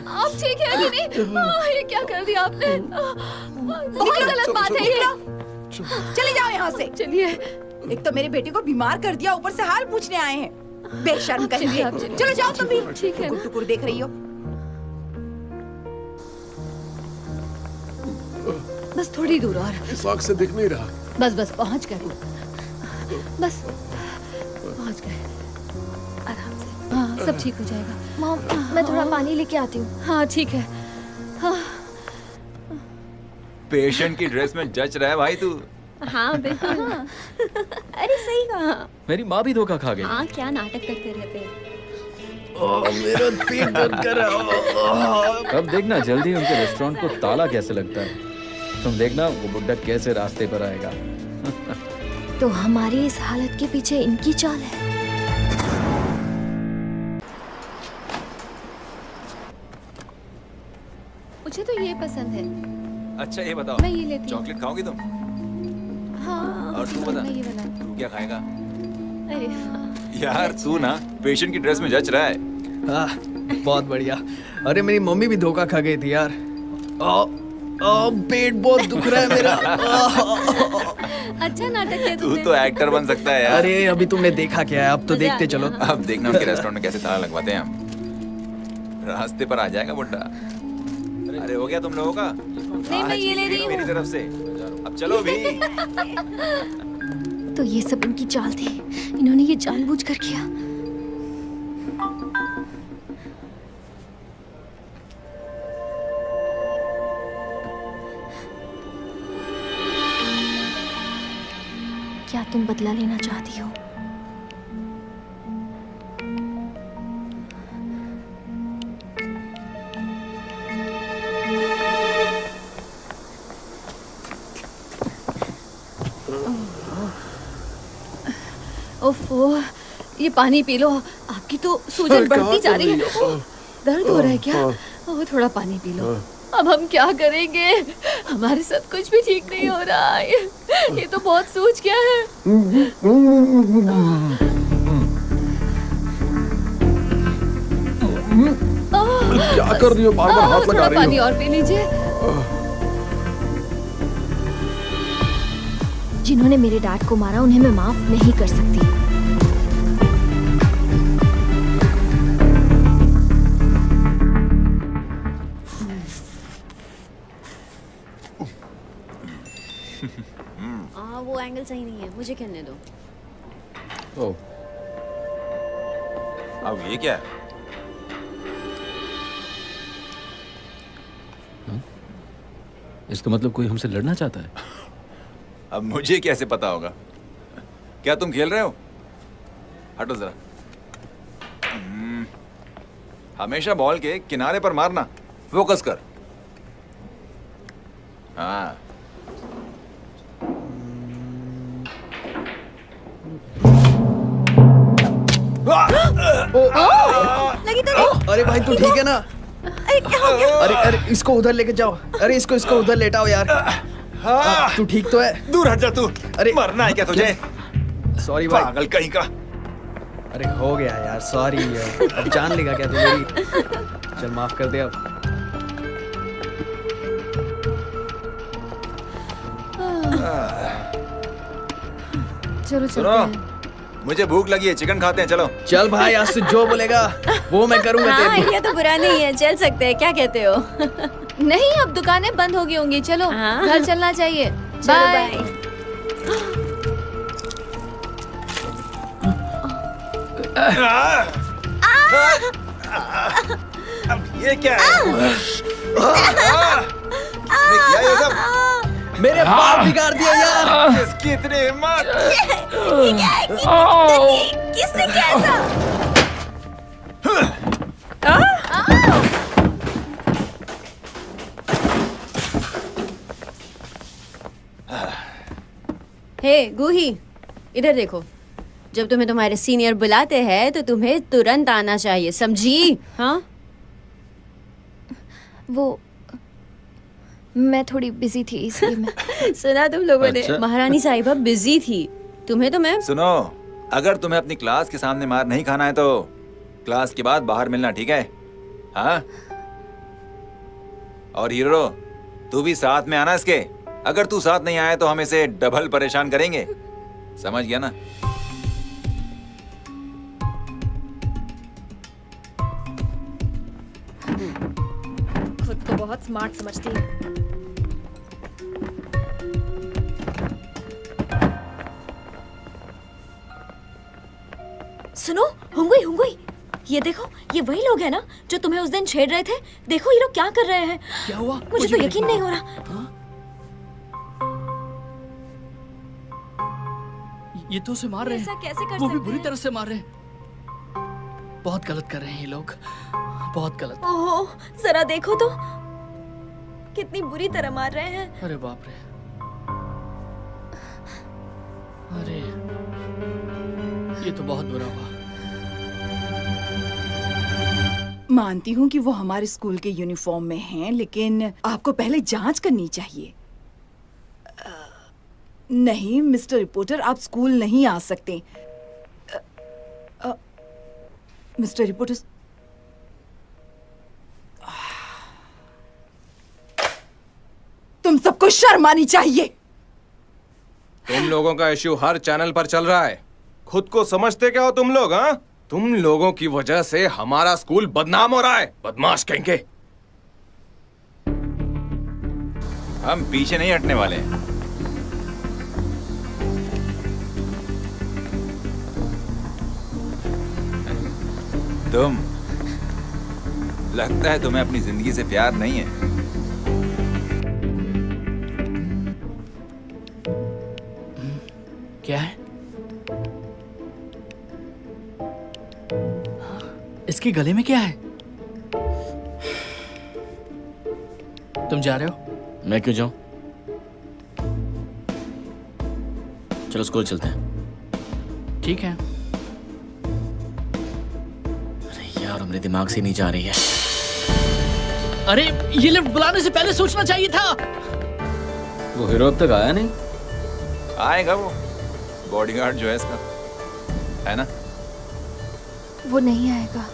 आप ठीक है कि नहीं? ये क्या कर दिया आपने? बहुत गलत बात है ये। चले जाओ यहाँ से। चलिए। एक तो मेरे बेटे को बीमार कर दिया, ऊपर से हाल पूछने आए हैं। बेशर्म कहीं के। चलो जाओ तुम भी। ठीक है। टुकुर देख रही हो। बस थोड़ी दूर और। इस आग से दिख नहीं रहा। बस पहुंच गए। बस पहुंच गए। आराम से। हाँ, सब ठीक हो जाएगा। मॉम, मैं थोड़ा पानी लेके आती हूँ। हाँ ठीक है। हाँ। पेशेंट की ड्रेस में जच रहा है भाई तू। हाँ बिल्कुल। अरे सही कहा। मेरी माँ भी धोखा खा गई। हाँ, क्या नाटक करते रहते हैं। मेरा पेट दर्द कर रहा है। अब देखना जल्दी उनके रेस्टोरेंट को ताला कैसे लगता है। तुम देखना वो बुड्ढा कैसे रास्ते पर आएगा। तो हमारी इस हालत के पीछे इनकी चाल है। मुझे तो ये पसंद है। अच्छा ये बताओ, मैं ये लेती हूँ। चॉकलेट खाओगी तुम? हाँ। और तू बता, मैं ये वाला। तू क्या खाएगा? अरे वाह। यार तू ना पेशेंट की ड्रेस में जच रहा है। हाँ, बहुत बढ़िया। अरे मेरी मम्मी भी धोखा खा गई थी यार। पेट बहुत दुख रहा है मेरा। अच्छा नाटक किया तू तुमने। तो एक्टर बन सकता है यार। अरे अभी तुमने देखा क्या है, अब तो मजा देखते चलो। अब देखना उनके रेस्टोरेंट में कैसे ताला लगवाते हैं हम। रास्ते पर आ जाएगा बुड्ढा। अरे हो गया तुम लोगों का? नहीं, मैं ये ले रही हूँ मेरी तरफ से। अब चलो भी। तो ये सब इनकी चाल थी। इन्होंने ये जानबूझकर किया। क्या तुम बदला लेना चाहती हो? ओफो, ये पानी पी लो। आपकी तो सूजन बढ़ती जा रही है। दर्द हो रहा है क्या? ओह, थोड़ा पानी पी लो। अब हम क्या करेंगे? हमारे साथ कुछ भी ठीक नहीं हो रहा है। ये तो बहुत सूज गया है। क्या कर रही हो? बार-बार हाथ लगा थोड़ा रही हो। पानी और पी लीजिए। जिन्होंने मेरे डैड को मारा उन्हें मैं माफ नहीं कर सकती। वो एंगल सही नहीं है, मुझे खेलने दो। ओह, अब ये क्या है? इसका मतलब कोई हमसे लड़ना चाहता है। अब मुझे कैसे पता होगा? क्या तुम खेल रहे हो? हटो जरा। हमेशा बॉल के किनारे पर मारना। फोकस कर। हाँ। लगी तो नहीं? अरे भाई तू ठीक है ना? अरे क्या हो गया? अरे इसको उधर लेके जाओ। अरे इसको उधर लेटाओ यार। तू ठीक तो है? दूर हट जा तू। अरे मरना है क्या तुझे? सॉरी भाई। पागल कहीं का। अरे हो गया यार, सॉरी यार। अब जान लेगा क्या तू मेरी? चल माफ कर दे अब। चलो सुनो, मुझे भूख लगी है, चिकन खाते हैं, चलो। चल भाई, आज तू जो बोलेगा वो मैं करूंगा। हाँ, आइडिया तो बुरा नहीं है, चल सकते हैं, क्या कहते हो? नहीं, अब दुकानें बंद होगी होंगी। चलो घर चलना चाहिए। बाय। ये क्या है? क्या ये सब? मेरे बाप बिगाड़ दिया यार। इसकी इतनी हिम्मत। किसने किया ऐसा? हे गूही, इधर देखो। जब तुम्हें तुम्हारे सीनियर बुलाते हैं तो तुम्हें तुरंत आना चाहिए, समझी? हाँ? वो मैं थोड़ी बिजी थी इसलिए मैं सुना तुम लोगों ने, अच्छा। महारानी साहिबा बिजी थी। तुम्हें तो मैं सुनो, अगर तुम्हें अपनी क्लास के सामने मार नहीं खाना है तो क्लास के बाद बाहर मिलना, ठीक है? हाँ? और हीरो, तू भी साथ में आना इसके। अगर तू साथ नहीं आया तो हम इसे डबल परेशान करेंगे, समझ गया ना? खुद को बहुत स्मार्ट समझती है। सुनो, हुंगुई हुंगुई, ये देखो, ये वही लोग हैं ना जो तुम्हें उस दिन छेड़ रहे थे। देखो ये लोग क्या कर रहे हैं। क्या हुआ? मुझे तो यकीन नहीं हो रहा। ये तो उसे मार रहे ऐसा हैं। कैसे कर वो भी सकते बुरी हैं? तरह से मार रहे हैं। बहुत गलत कर रहे हैं ये लोग, बहुत गलत। ओहो, जरा देखो तो, कितनी बुरी तरह मार रहे हैं। अरे बाप रे। अरे ये तो बहुत बुरा हुआ। मानती हूँ कि वो हमारे स्कूल के यूनिफॉर्म में हैं, लेकिन आपको पहले जांच करनी चाहिए। नहीं मिस्टर रिपोर्टर, आप स्कूल नहीं आ सकते। मिस्टर रिपोर्टर, तुम सबको शर्म आनी चाहिए। तुम लोगों का इश्यू हर चैनल पर चल रहा है। खुद को समझते क्या हो तुम लोग? हाँ, तुम लोगों की वजह से हमारा स्कूल बदनाम हो रहा है। बदमाश कहेंगे। हम पीछे नहीं हटने वाले हैं। तुम, लगता है तुम्हें अपनी जिंदगी से प्यार नहीं है। क्या है? इसके गले में क्या है? तुम जा रहे हो? मैं क्यों जाऊं? चलो स्कूल चलते हैं। ठीक है। अरे यार, मेरे दिमाग से नहीं जा रही है। अरे ये लिफ्ट बुलाने से पहले सोचना चाहिए था। वो हीरो अब तक आया नहीं। आएगा वो, बॉडीगार्ड जो है इसका, है ना? वो नहीं आएगा,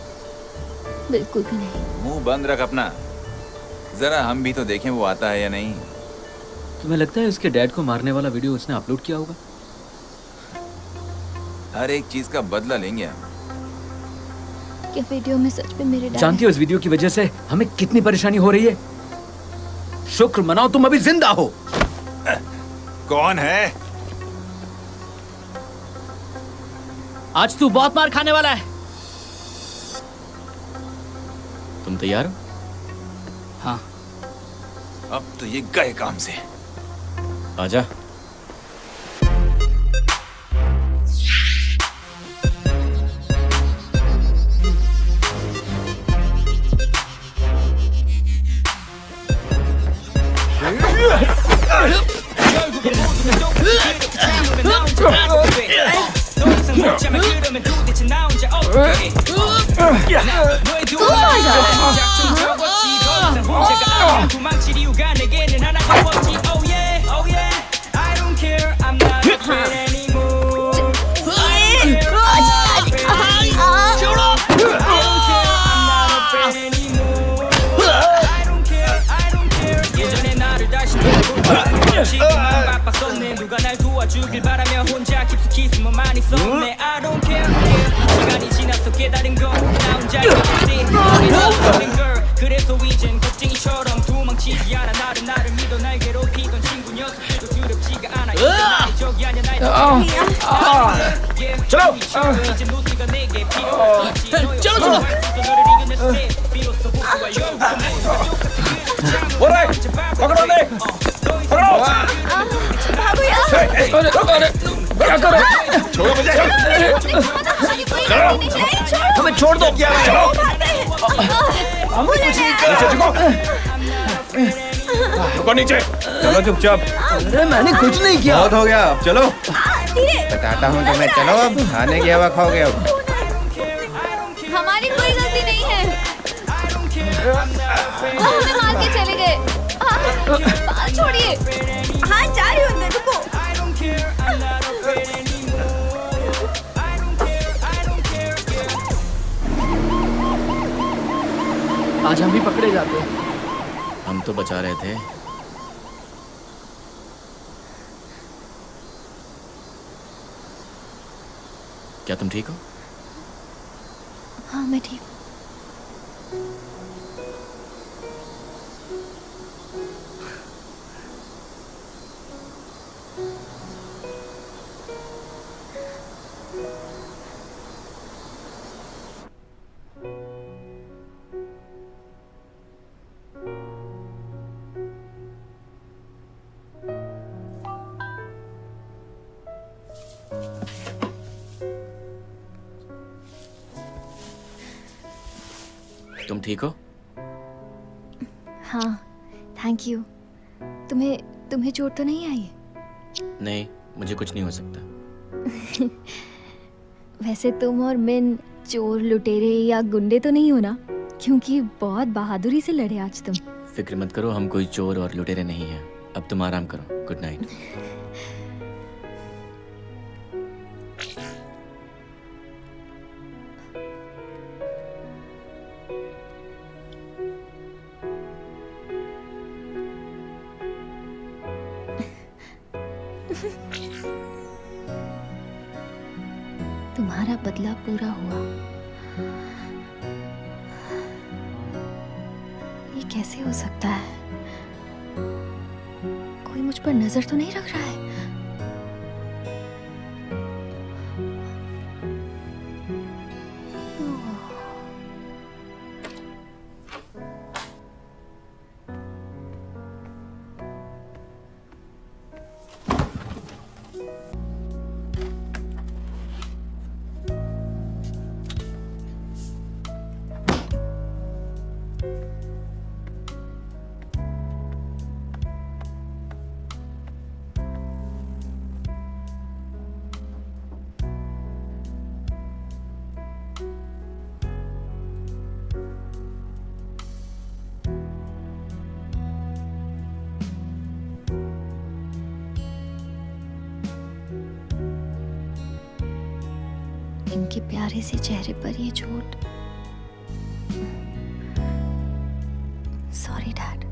बिल्कुल भी नहीं। मुंह बंद रख अपना, जरा हम भी तो देखें वो आता है या नहीं। तुम्हें लगता है उसके डैड को मारने वाला वीडियो उसने अपलोड किया होगा? हर एक चीज का बदला लेंगे हम। क्या वीडियो में सच में मेरे डैड? जानती हो इस वीडियो की वजह से हमें कितनी परेशानी हो रही है? शुक्र मनाओ तुम अभी जिंदा हो। कौन है? आज तू बहुत मार खाने वाला है। तुम तैयार हो? हाँ। अब तो ये गए काम से। आजा। चलो चलो पकड़ो दे क्या करो छोड़ो मुझे हमें छोड़ दो क्या चलो रुको नीचे चलो चुपचाप अरे मैंने कुछ नहीं किया बहुत हो गया अब चलो बताता हूँ तुम्हें चलो अब खाने की हवा खाओगे अब हमारी कोई गलती नहीं है वो हमें मार के चले गए बाल छोड़िए हाँ जा रही हूँ अंदर रुको आज हम भी पकड़े जाते हैं। हम तो बचा रहे थे। क्या तुम ठीक हो? हाँ मैं ठीक हूँ। तुम ठीक हो? हाँ थैंक यू। तुम्हें चोट तो नहीं आई? नहीं, मुझे कुछ नहीं हो सकता। वैसे तुम और मिन चोर लुटेरे या गुंडे तो नहीं हो ना, क्योंकि बहुत बहादुरी से लड़े आज तुम। फिक्र मत करो, हम कोई चोर और लुटेरे नहीं हैं। अब तुम आराम करो। Good night. तुम्हारा बदला पूरा हुआ। ये कैसे हो सकता है? कोई मुझ पर नजर तो नहीं रख रहा है? इनके प्यारे से चेहरे पर ये चोट। Sorry dad.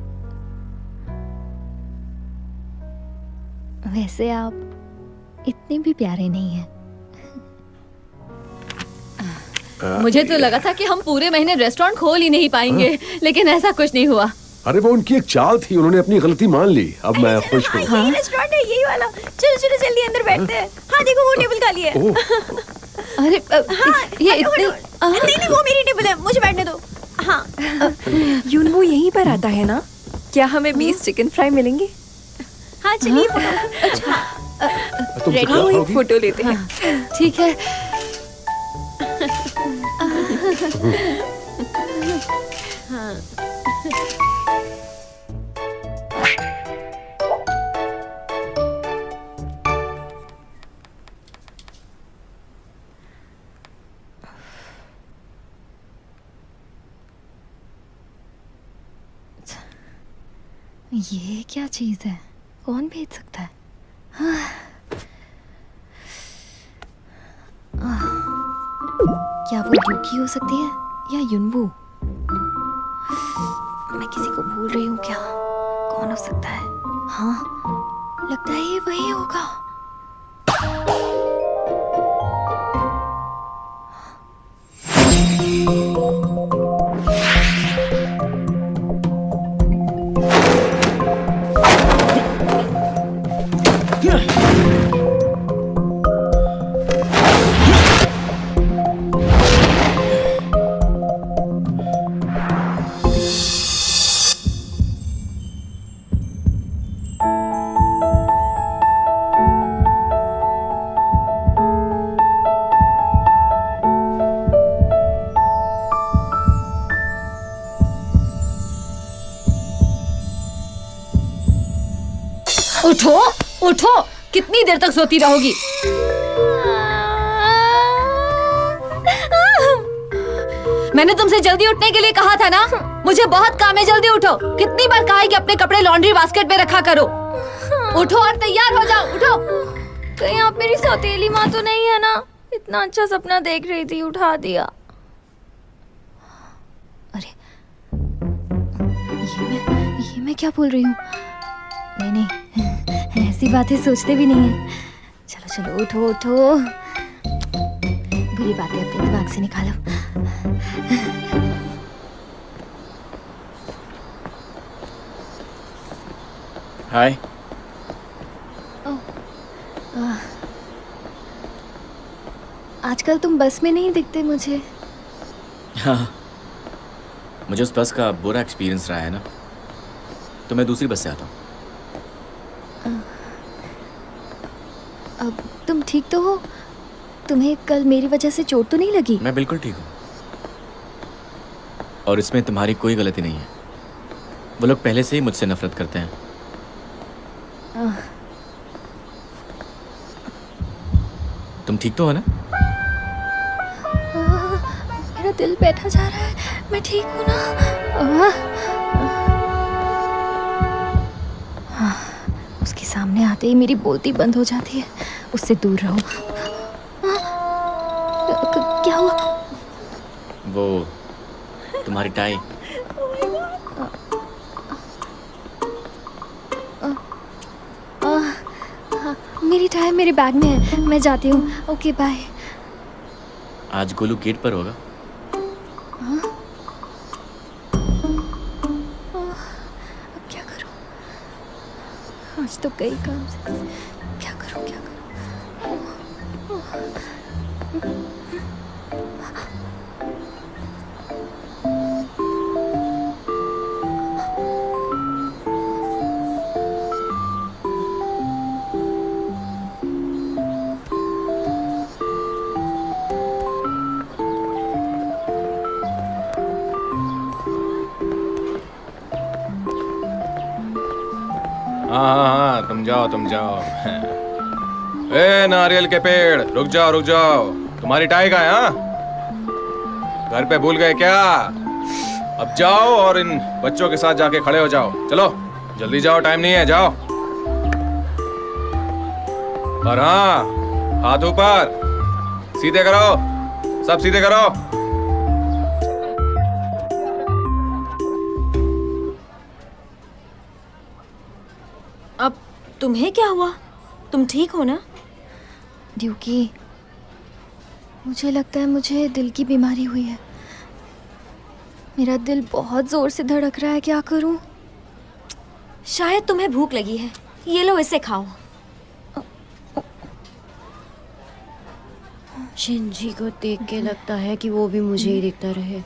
वैसे आप इतने भी प्यारे नहीं हैं। मुझे तो लगा था कि हम पूरे महीने रेस्टोरेंट खोल ही नहीं पाएंगे, लेकिन ऐसा कुछ नहीं हुआ। अरे वो उनकी एक चाल थी, उन्होंने अपनी गलती मान ली। अब मैं खुश हूँ। यही रेस्टोरेंट है, यही वाला। चलो चलो जल्दी अंदर बैठते हैं। हाँ देखो वो टेबल खाली है। अरे हाँ, ये इतने नहीं नहीं वो मेरी टेबल है, मुझे बैठने दो। हाँ यूनवो यहीं पर आता है ना? क्या हमें 20 चिकन फ्राई मिलेंगे? हाँ चलिए। तुम रेडी हो? एक फोटो लेते हैं। ठीक है। हाँ ये क्या चीज है? कौन भेज सकता है? हाँ। क्या वो यूकी हो सकती है या युनवू? मैं किसी को भूल रही हूँ क्या? कौन हो सकता है? हाँ लगता है ये वही होगा। Yeah. उठो उठो, कितनी देर तक सोती रहोगी? मैंने तुमसे जल्दी उठने के लिए कहा था ना, मुझे बहुत काम है, जल्दी उठो। कितनी बार कहा है कि अपने कपड़े लॉन्ड्री बास्केट में रखा करो। उठो और तैयार हो जाओ, उठो। कहीं आप मेरी सौतेली माँ तो नहीं है ना? इतना अच्छा सपना देख रही थी, उठा दिया। अरे ये मैं क्या बोल रही हूँ? नहीं ऐसी बातें सोचते भी नहीं है। चलो चलो उठो उठो, बुरी बातें अपने दिमाग से निकालो। हाय। आजकल तुम बस में नहीं दिखते मुझे। हाँ, मुझे उस बस का बुरा एक्सपीरियंस रहा है ना, तो मैं दूसरी बस से आता हूँ। अब तुम ठीक तो हो? तुम्हें कल मेरी वजह से चोट तो नहीं लगी? मैं बिल्कुल ठीक हूँ, और इसमें तुम्हारी कोई गलती नहीं है। वो लोग पहले से ही मुझसे नफरत करते हैं। तुम ठीक तो हो ना? मेरा दिल बैठा जा रहा है, मैं ठीक हूँ ना? उसके सामने आते ही मेरी बोलती बंद हो जाती है, उससे दूर रहो। क्या हुआ? वो तुम्हारी टाई। मेरी टाई मेरे बैग में है, मैं जाती हूँ। Okay bye. आज गोलू गेट पर होगा। अब क्या करूँ? आज तो कई काम से, क्या करूँ क्या करूँ? हाँ, तुम जाओ तुम जाओ। ए नारियल के पेड़, रुक जाओ। तुम्हारी टाई का है? हाँ, घर पे भूल गए क्या? अब जाओ और इन बच्चों के साथ जाके खड़े हो जाओ। चलो जल्दी जाओ, टाइम नहीं है, जाओ। और हाँ, हाथ ऊपर, सीधे करो, सब सीधे करो। अब तुम्हें क्या हुआ? तुम ठीक हो ना? ड्यूकी, मुझे लगता है मुझे दिल की बीमारी हुई है। मेरा दिल बहुत जोर से धड़क रहा है, क्या करूं? शायद तुम्हें भूख लगी है, ये लो इसे खाओ। शिनजी को देख के लगता है कि वो भी मुझे ही देखता रहे।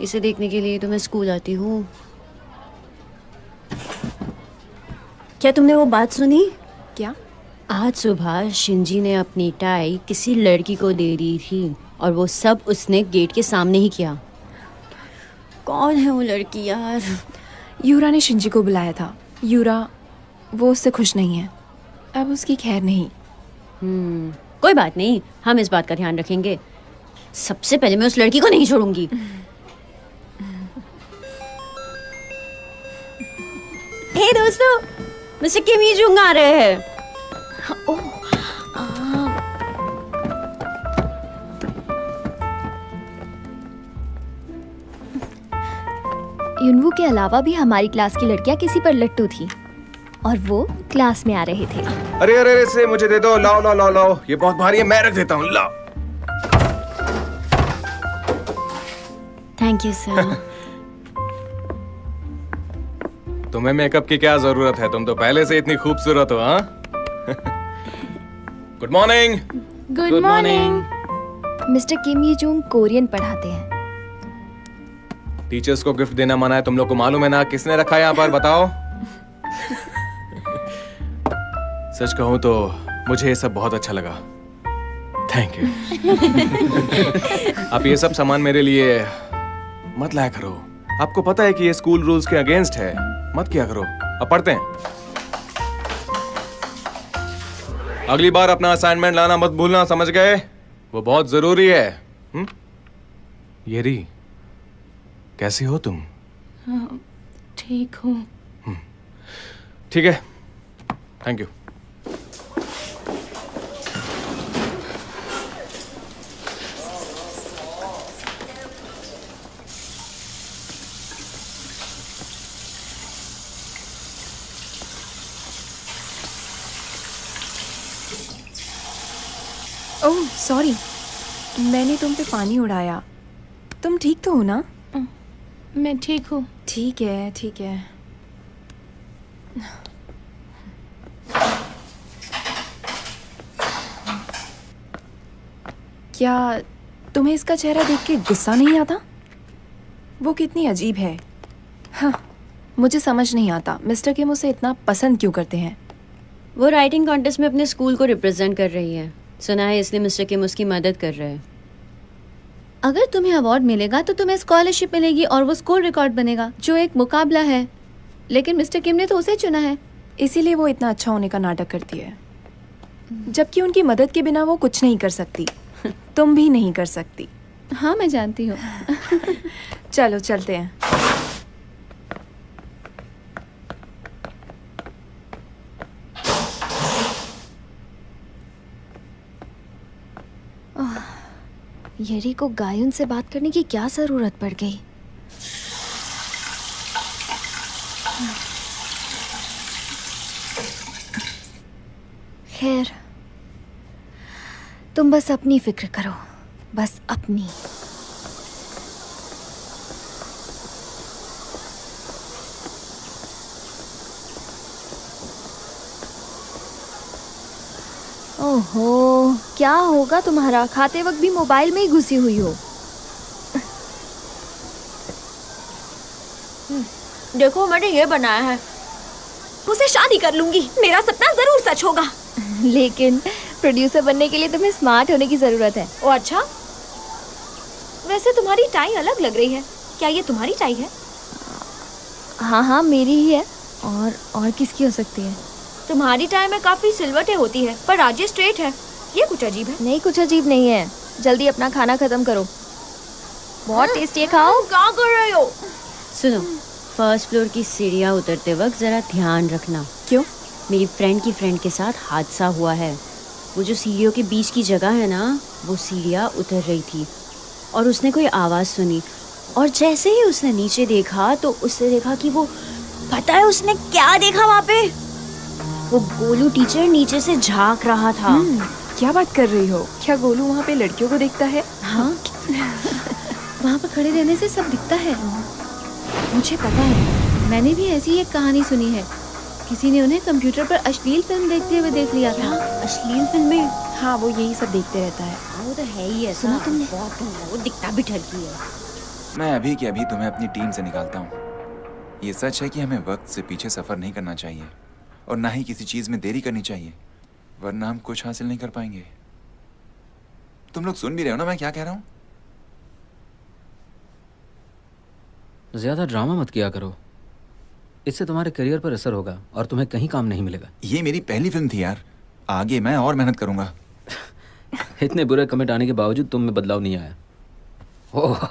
इसे देखने के लिए तो मैं स्कूल आती हूँ। क्या तुमने वो बात सुनी? क्या? आज सुबह शिनजी ने अपनी टाई किसी लड़की को दे दी थी और वो सब उसने गेट के सामने ही किया। कौन है वो लड़की यार? यूरा ने शिनजी को बुलाया था। यूरा, वो उससे खुश नहीं है। अब उसकी खैर नहीं। कोई बात नहीं, हम इस बात का ध्यान रखेंगे। सबसे पहले मैं उस लड़की को नहीं छोड़ूंगी। हे दोस्तों, मिस्टर किम ई जुंग आ रहे हैं। युनवू के अलावा भी हमारी क्लास की लड़कियां किसी पर लट्टू थी और वो क्लास में आ रहे थे। अरे अरे अरे, इसे मुझे दे दो। लाओ लाओ लाओ लाओ, ये बहुत भारी है, मैं रख देता हूँ। लाओ। Thank you sir. तुम्हें मेकअप की क्या जरूरत है? तुम तो पहले से इतनी खूबसूरत हो। हाँ, good morning. Good morning. Mister Kim Ee Jung Korean पढ़ाते हैं। टीचर्स को गिफ्ट देना मना है, तुम लोग को मालूम है ना? किसने रखा है यहाँ पर, बताओ। सच कहूँ तो मुझे ये सब बहुत अच्छा लगा। Thank you. आप ये सब सामान मेरे लिए मत लाया करो। आपको पता है कि ये स्कूल रूल्स के अगेंस्ट है, मत किया करो। अब पढ़ते हैं। अगली बार अपना असाइनमेंट लाना मत भूलना, समझ गए? वो बहुत जरूरी है। येरी, कैसी हो तुम? ठीक हूँ। ठीक है, थैंक यू। ओह सॉरी, मैंने तुम पे पानी उड़ाया। तुम ठीक तो हो ना? मैं ठीक हूँ। ठीक है, ठीक है। क्या तुम्हें इसका चेहरा देख के गुस्सा नहीं आता? वो कितनी अजीब है। हाँ, मुझे समझ नहीं आता मिस्टर किम उसे इतना पसंद क्यों करते हैं। वो राइटिंग कॉन्टेस्ट में अपने स्कूल को रिप्रेजेंट कर रही है। सुना है इसलिए मिस्टर किम उसकी मदद कर रहे हैं। अगर तुम्हें अवार्ड मिलेगा तो तुम्हें स्कॉलरशिप मिलेगी और वो स्कूल रिकॉर्ड बनेगा, जो एक मुकाबला है। लेकिन मिस्टर किम ने तो उसे चुना है, इसीलिए वो इतना अच्छा होने का नाटक करती है, जबकि उनकी मदद के बिना वो कुछ नहीं कर सकती। तुम भी नहीं कर सकती। हाँ मैं जानती हूँ। चलो चलते हैं। येरी को गायन से बात करने की क्या जरूरत पड़ गई? खैर, तुम बस अपनी फिक्र करो, बस अपनी। ओहो, क्या होगा तुम्हारा? खाते वक्त भी मोबाइल में ही घुसी हुई हो। देखो मैंने ये बनाया है, उसे शादी कर लूंगी, मेरा सपना जरूर सच होगा। लेकिन प्रोड्यूसर बनने के लिए तुम्हें स्मार्ट होने की जरूरत है। ओ अच्छा, वैसे तुम्हारी टाई अलग लग रही है। क्या ये तुम्हारी टाई है? हाँ हाँ मेरी ही है। और किसकी हो सकती है? तुम्हारी टाई में काफी सिलवटें होती है, पर आज ये स्ट्रेट है। ये कुछ अजीब है। नहीं, कुछ अजीब नहीं है। जल्दी अपना खाना खत्म करो, बहुत टेस्टी है, खाओ। क्या कर रहे हो? सुनो, फर्स्ट फ्लोर की सीढ़ियाँ उतरते वक्त जरा ध्यान रखना। क्यों? मेरी फ्रेंड की फ्रेंड के साथ हादसा हुआ है। वो जो सीढ़ियों के बीच की जगह है ना, वो सीढ़ियाँ उतर रही थी और उसने कोई आवाज़ सुनी, और जैसे ही उसने नीचे देखा तो उसने देखा कि वो, पता है उसने क्या देखा वहाँ पे? वो गोलू टीचर नीचे से झांक रहा था। क्या बात कर रही हो? क्या गोलू वहाँ पे लड़कियों को देखता है? हाँ। वहाँ पर खड़े रहने से सब दिखता है। मुझे पता है, मैंने भी ऐसी एक कहानी सुनी है। किसी ने उन्हें कंप्यूटर पर अश्लील फिल्म देखते हुए देख लिया था। अश्लील फिल्में? हाँ, वो यही सब देखते रहता है। वो तो है ही ऐसा। सुना तुमने? बहुत गंदा, वो दिखता भी ठगी है। मैं अभी के अभी तुम्हें अपनी टीम से निकालता हूँ। ये सच है कि हमें वक्त से पीछे सफर नहीं करना चाहिए और ना ही किसी चीज में देरी करनी चाहिए, वरना हम कुछ हासिल नहीं कर पाएंगे। तुम लोग सुन भी रहे हो ना मैं क्या कह रहा हूँ? ज्यादा ड्रामा मत किया करो, इससे तुम्हारे करियर पर असर होगा और तुम्हें कहीं काम नहीं मिलेगा। ये मेरी पहली फिल्म थी यार, आगे मैं और मेहनत करूंगा। इतने बुरे कमेंट आने के बावजूद तुम में बदलाव नहीं आया। ओह,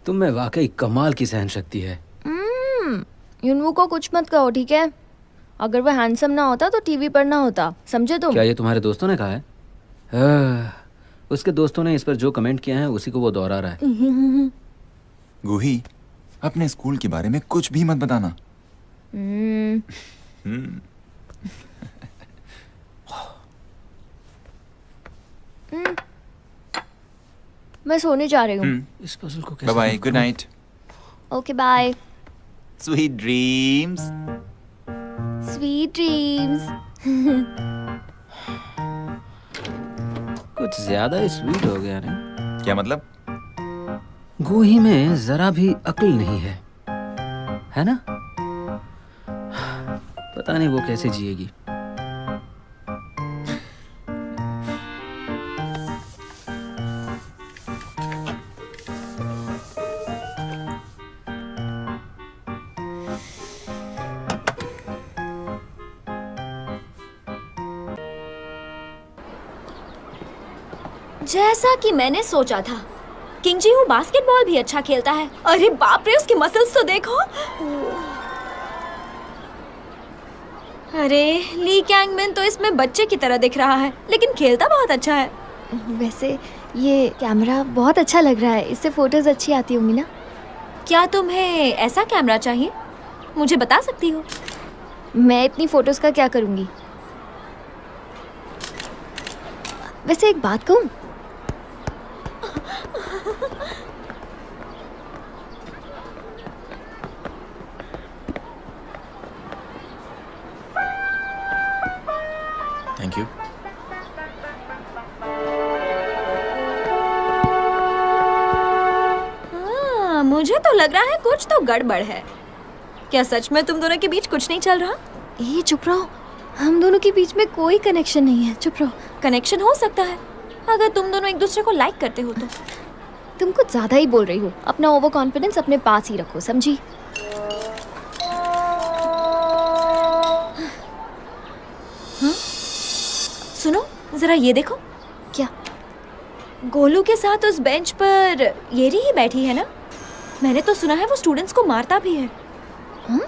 तुम में वाकई कमाल की सहन शक्ति है। युनवू को कुछ मत कहो, ठीक है? अगर वो हैंडसम ना होता तो टीवी पर ना होता, समझे तुम? क्या ये तुम्हारे दोस्तों ने कहा है? उसके दोस्तों ने इस पर जो कमेंट किया है उसी को वो दोहरा रहा है। गुही, अपने स्कूल के बारे में कुछ भी मत बताना। मैं सोने जा रही हूँ। इस पजल को कैसे bye bye, good night. Okay bye. Sweet dreams. Sweet dreams. कुछ ज्यादा ही स्वीट हो गया नहीं? क्या मतलब? गोही में जरा भी अक्ल नहीं है ना? पता नहीं वो कैसे जिएगी। जैसा कि मैंने सोचा था, किंग जी हूँ बास्केटबॉल भी अच्छा खेलता है। अरे बाप रे, उसकी मसल्स तो देखो। अरे ली कैंगमिन तो इसमें बच्चे की तरह दिख रहा है, लेकिन खेलता बहुत अच्छा है। वैसे ये कैमरा बहुत अच्छा लग रहा है, इससे फोटोज अच्छी आती होंगी ना? क्या तुम्हें ऐसा कैमरा चाहिए? मुझे बता सकती हो। मैं इतनी फोटोज का क्या करूँगी? वैसे एक बात कहूँ, थैंक यू। हाँ, मुझे तो लग रहा है कुछ तो गड़बड़ है। क्या सच में तुम दोनों के बीच कुछ नहीं चल रहा? ये चुप रहो, हम दोनों के बीच में कोई कनेक्शन नहीं है। चुप रहो। कनेक्शन हो सकता है अगर तुम दोनों एक दूसरे को लाइक करते हो तो। तुम कुछ ज्यादा ही बोल रही हो। अपना ओवर कॉन्फिडेंस अपने पास ही रखो, समझी? हाँ? सुनो जरा ये देखो। क्या? गोलू के साथ उस बेंच पर येरी ही बैठी है ना? मैंने तो सुना है वो स्टूडेंट्स को मारता भी है। हाँ?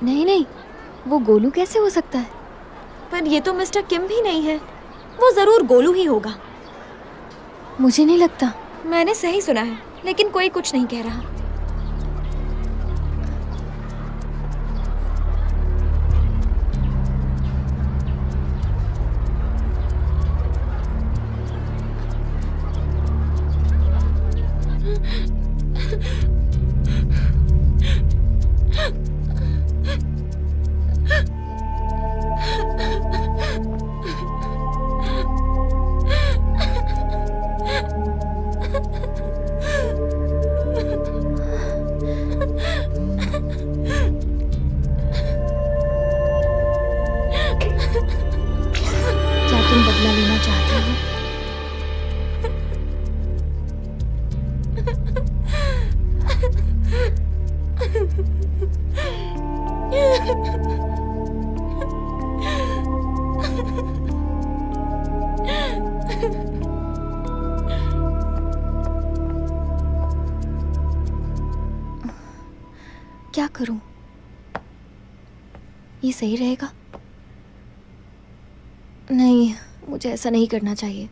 नहीं नहीं, वो गोलू कैसे हो सकता है? पर ये तो मिस्टर किम भी नहीं है, वो जरूर गोलू ही होगा। मुझे नहीं लगता। मैंने सही सुना है, लेकिन कोई कुछ नहीं कह रहा। क्या तुम बदला लेना चाहते हो? क्या करूं? ये सही रहेगा? नहीं, मुझे ऐसा नहीं करना चाहिए।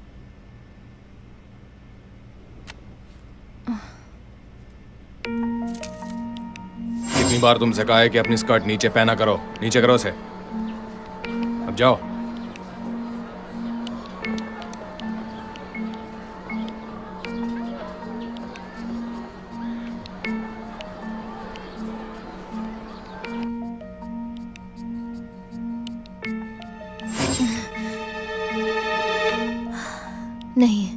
कितनी बार तुमसे कहा है कि अपनी स्कर्ट नीचे पहना करो, नीचे करो उसे। अब जाओ। नहीं,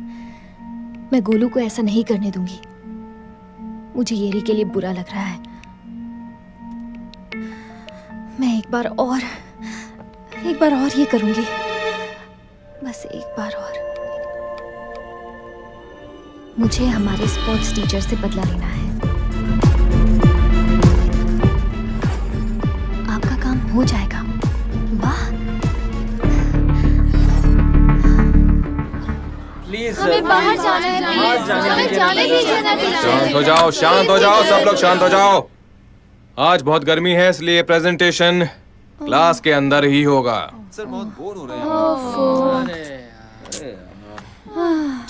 मैं गोलू को ऐसा नहीं करने दूंगी। मुझे येरी के लिए बुरा लग रहा है। मैं एक बार और ये करूंगी। बस एक बार और। मुझे हमारे स्पोर्ट्स टीचर से बदला लेना है। आपका काम हो जाएगा। वाह। प्लीज हमें बाहर जाना है, हमें जाने दीजिए ना टीचर। शांत हो जाओ, शांत हो जाओ, सब लोग शांत हो जाओ। आज बहुत गर्मी है, इसलिए प्रेजेंटेशन क्लास के अंदर ही होगा। सर बहुत बोर हो रहे हैं।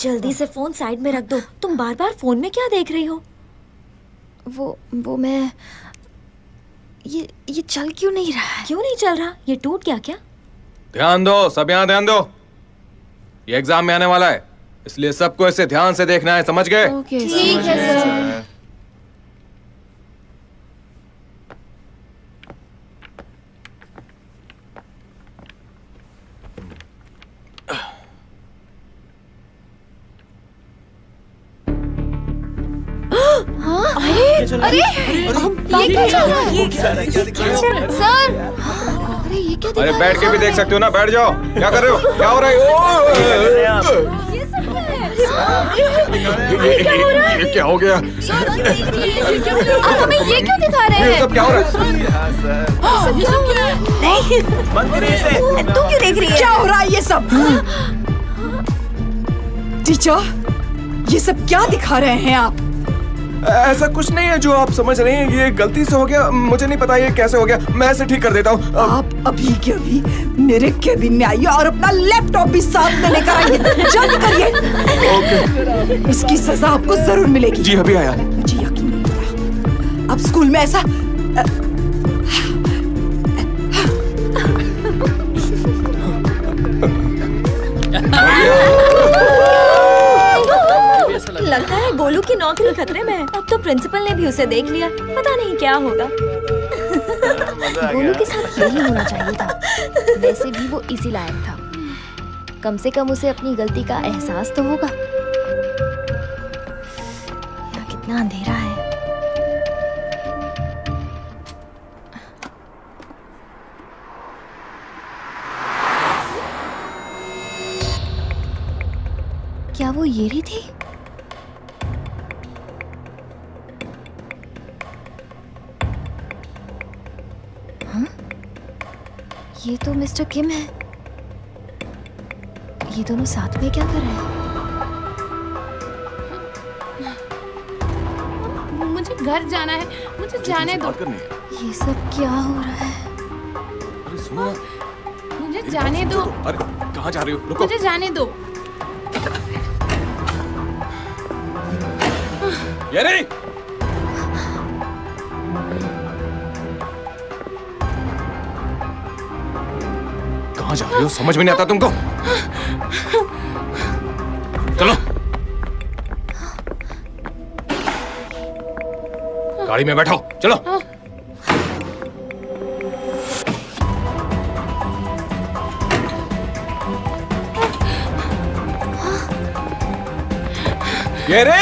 जल्दी से फोन साइड में रख दो। तुम बार बार फोन में क्या देख रही हो? वो मैं ये चल क्यों नहीं रहा है? क्यों नहीं चल रहा? ये टूट गया क्या? ध्यान दो, सब यहाँ ध्यान दो। ये एग्जाम में आने वाला है, इसलिए सबको इसे ध्यान से देखना है, समझ गए? ठीक है सर। अरे ये क्या चल रहा है? सर, अरे ये क्या? अरे बैठ के भी देख सकते हो ना, बैठ जाओ। क्या कर रहे हो? क्या हो रहा है? ये क्या हो गया? आप हमें ये क्यों दिखा रहे हैं? ये सब क्या हो रहा है? सब क्या हो रहा है? नहीं, तू क्यों देख रही है? क्या हो रहा है ये सब? टीचर, ये सब क्या दिखा रहे हैं आप? ऐसा कुछ नहीं है जो आप समझ रहे हैं, ये गलती से हो गया, मुझे नहीं पता ये कैसे हो गया, मैं इसे ठीक कर देता हूँ। आप अभी के अभी मेरे केबिन में आइए और अपना लैपटॉप भी साथ में लेकर आइए। जल्दी करिए। ओके। इसकी सजा आपको जरूर मिलेगी। जी अभी आया। मुझे यकीन नहीं हो रहा। अब स्कूल में ऐसा लगता है गोलू की नौकरी खतरे में है। अब तो प्रिंसिपल ने भी उसे देख लिया, पता नहीं क्या होगा। गोलू के साथ यही होना चाहिए था। वैसे भी वो इसी लायक था। कम से कम उसे अपनी गलती का एहसास तो होगा। यहाँ कितना अंधेरा है। क्या वो ये रही थी? हाँ? ये तो मिस्टर किम है। ये दोनों साथ में क्या कर रहे हैं? मुझे घर जाना है, मुझे जाने दो। ये सब क्या हो रहा है? अरे सुनो, मुझे जाने दो। अरे कहाँ जा रही हो? रुको। मुझे जाने दो। ये नहीं। कहाँ जा रही हो? समझ में नहीं आता तुमको? चलो गाड़ी में बैठो, चलो। ये रे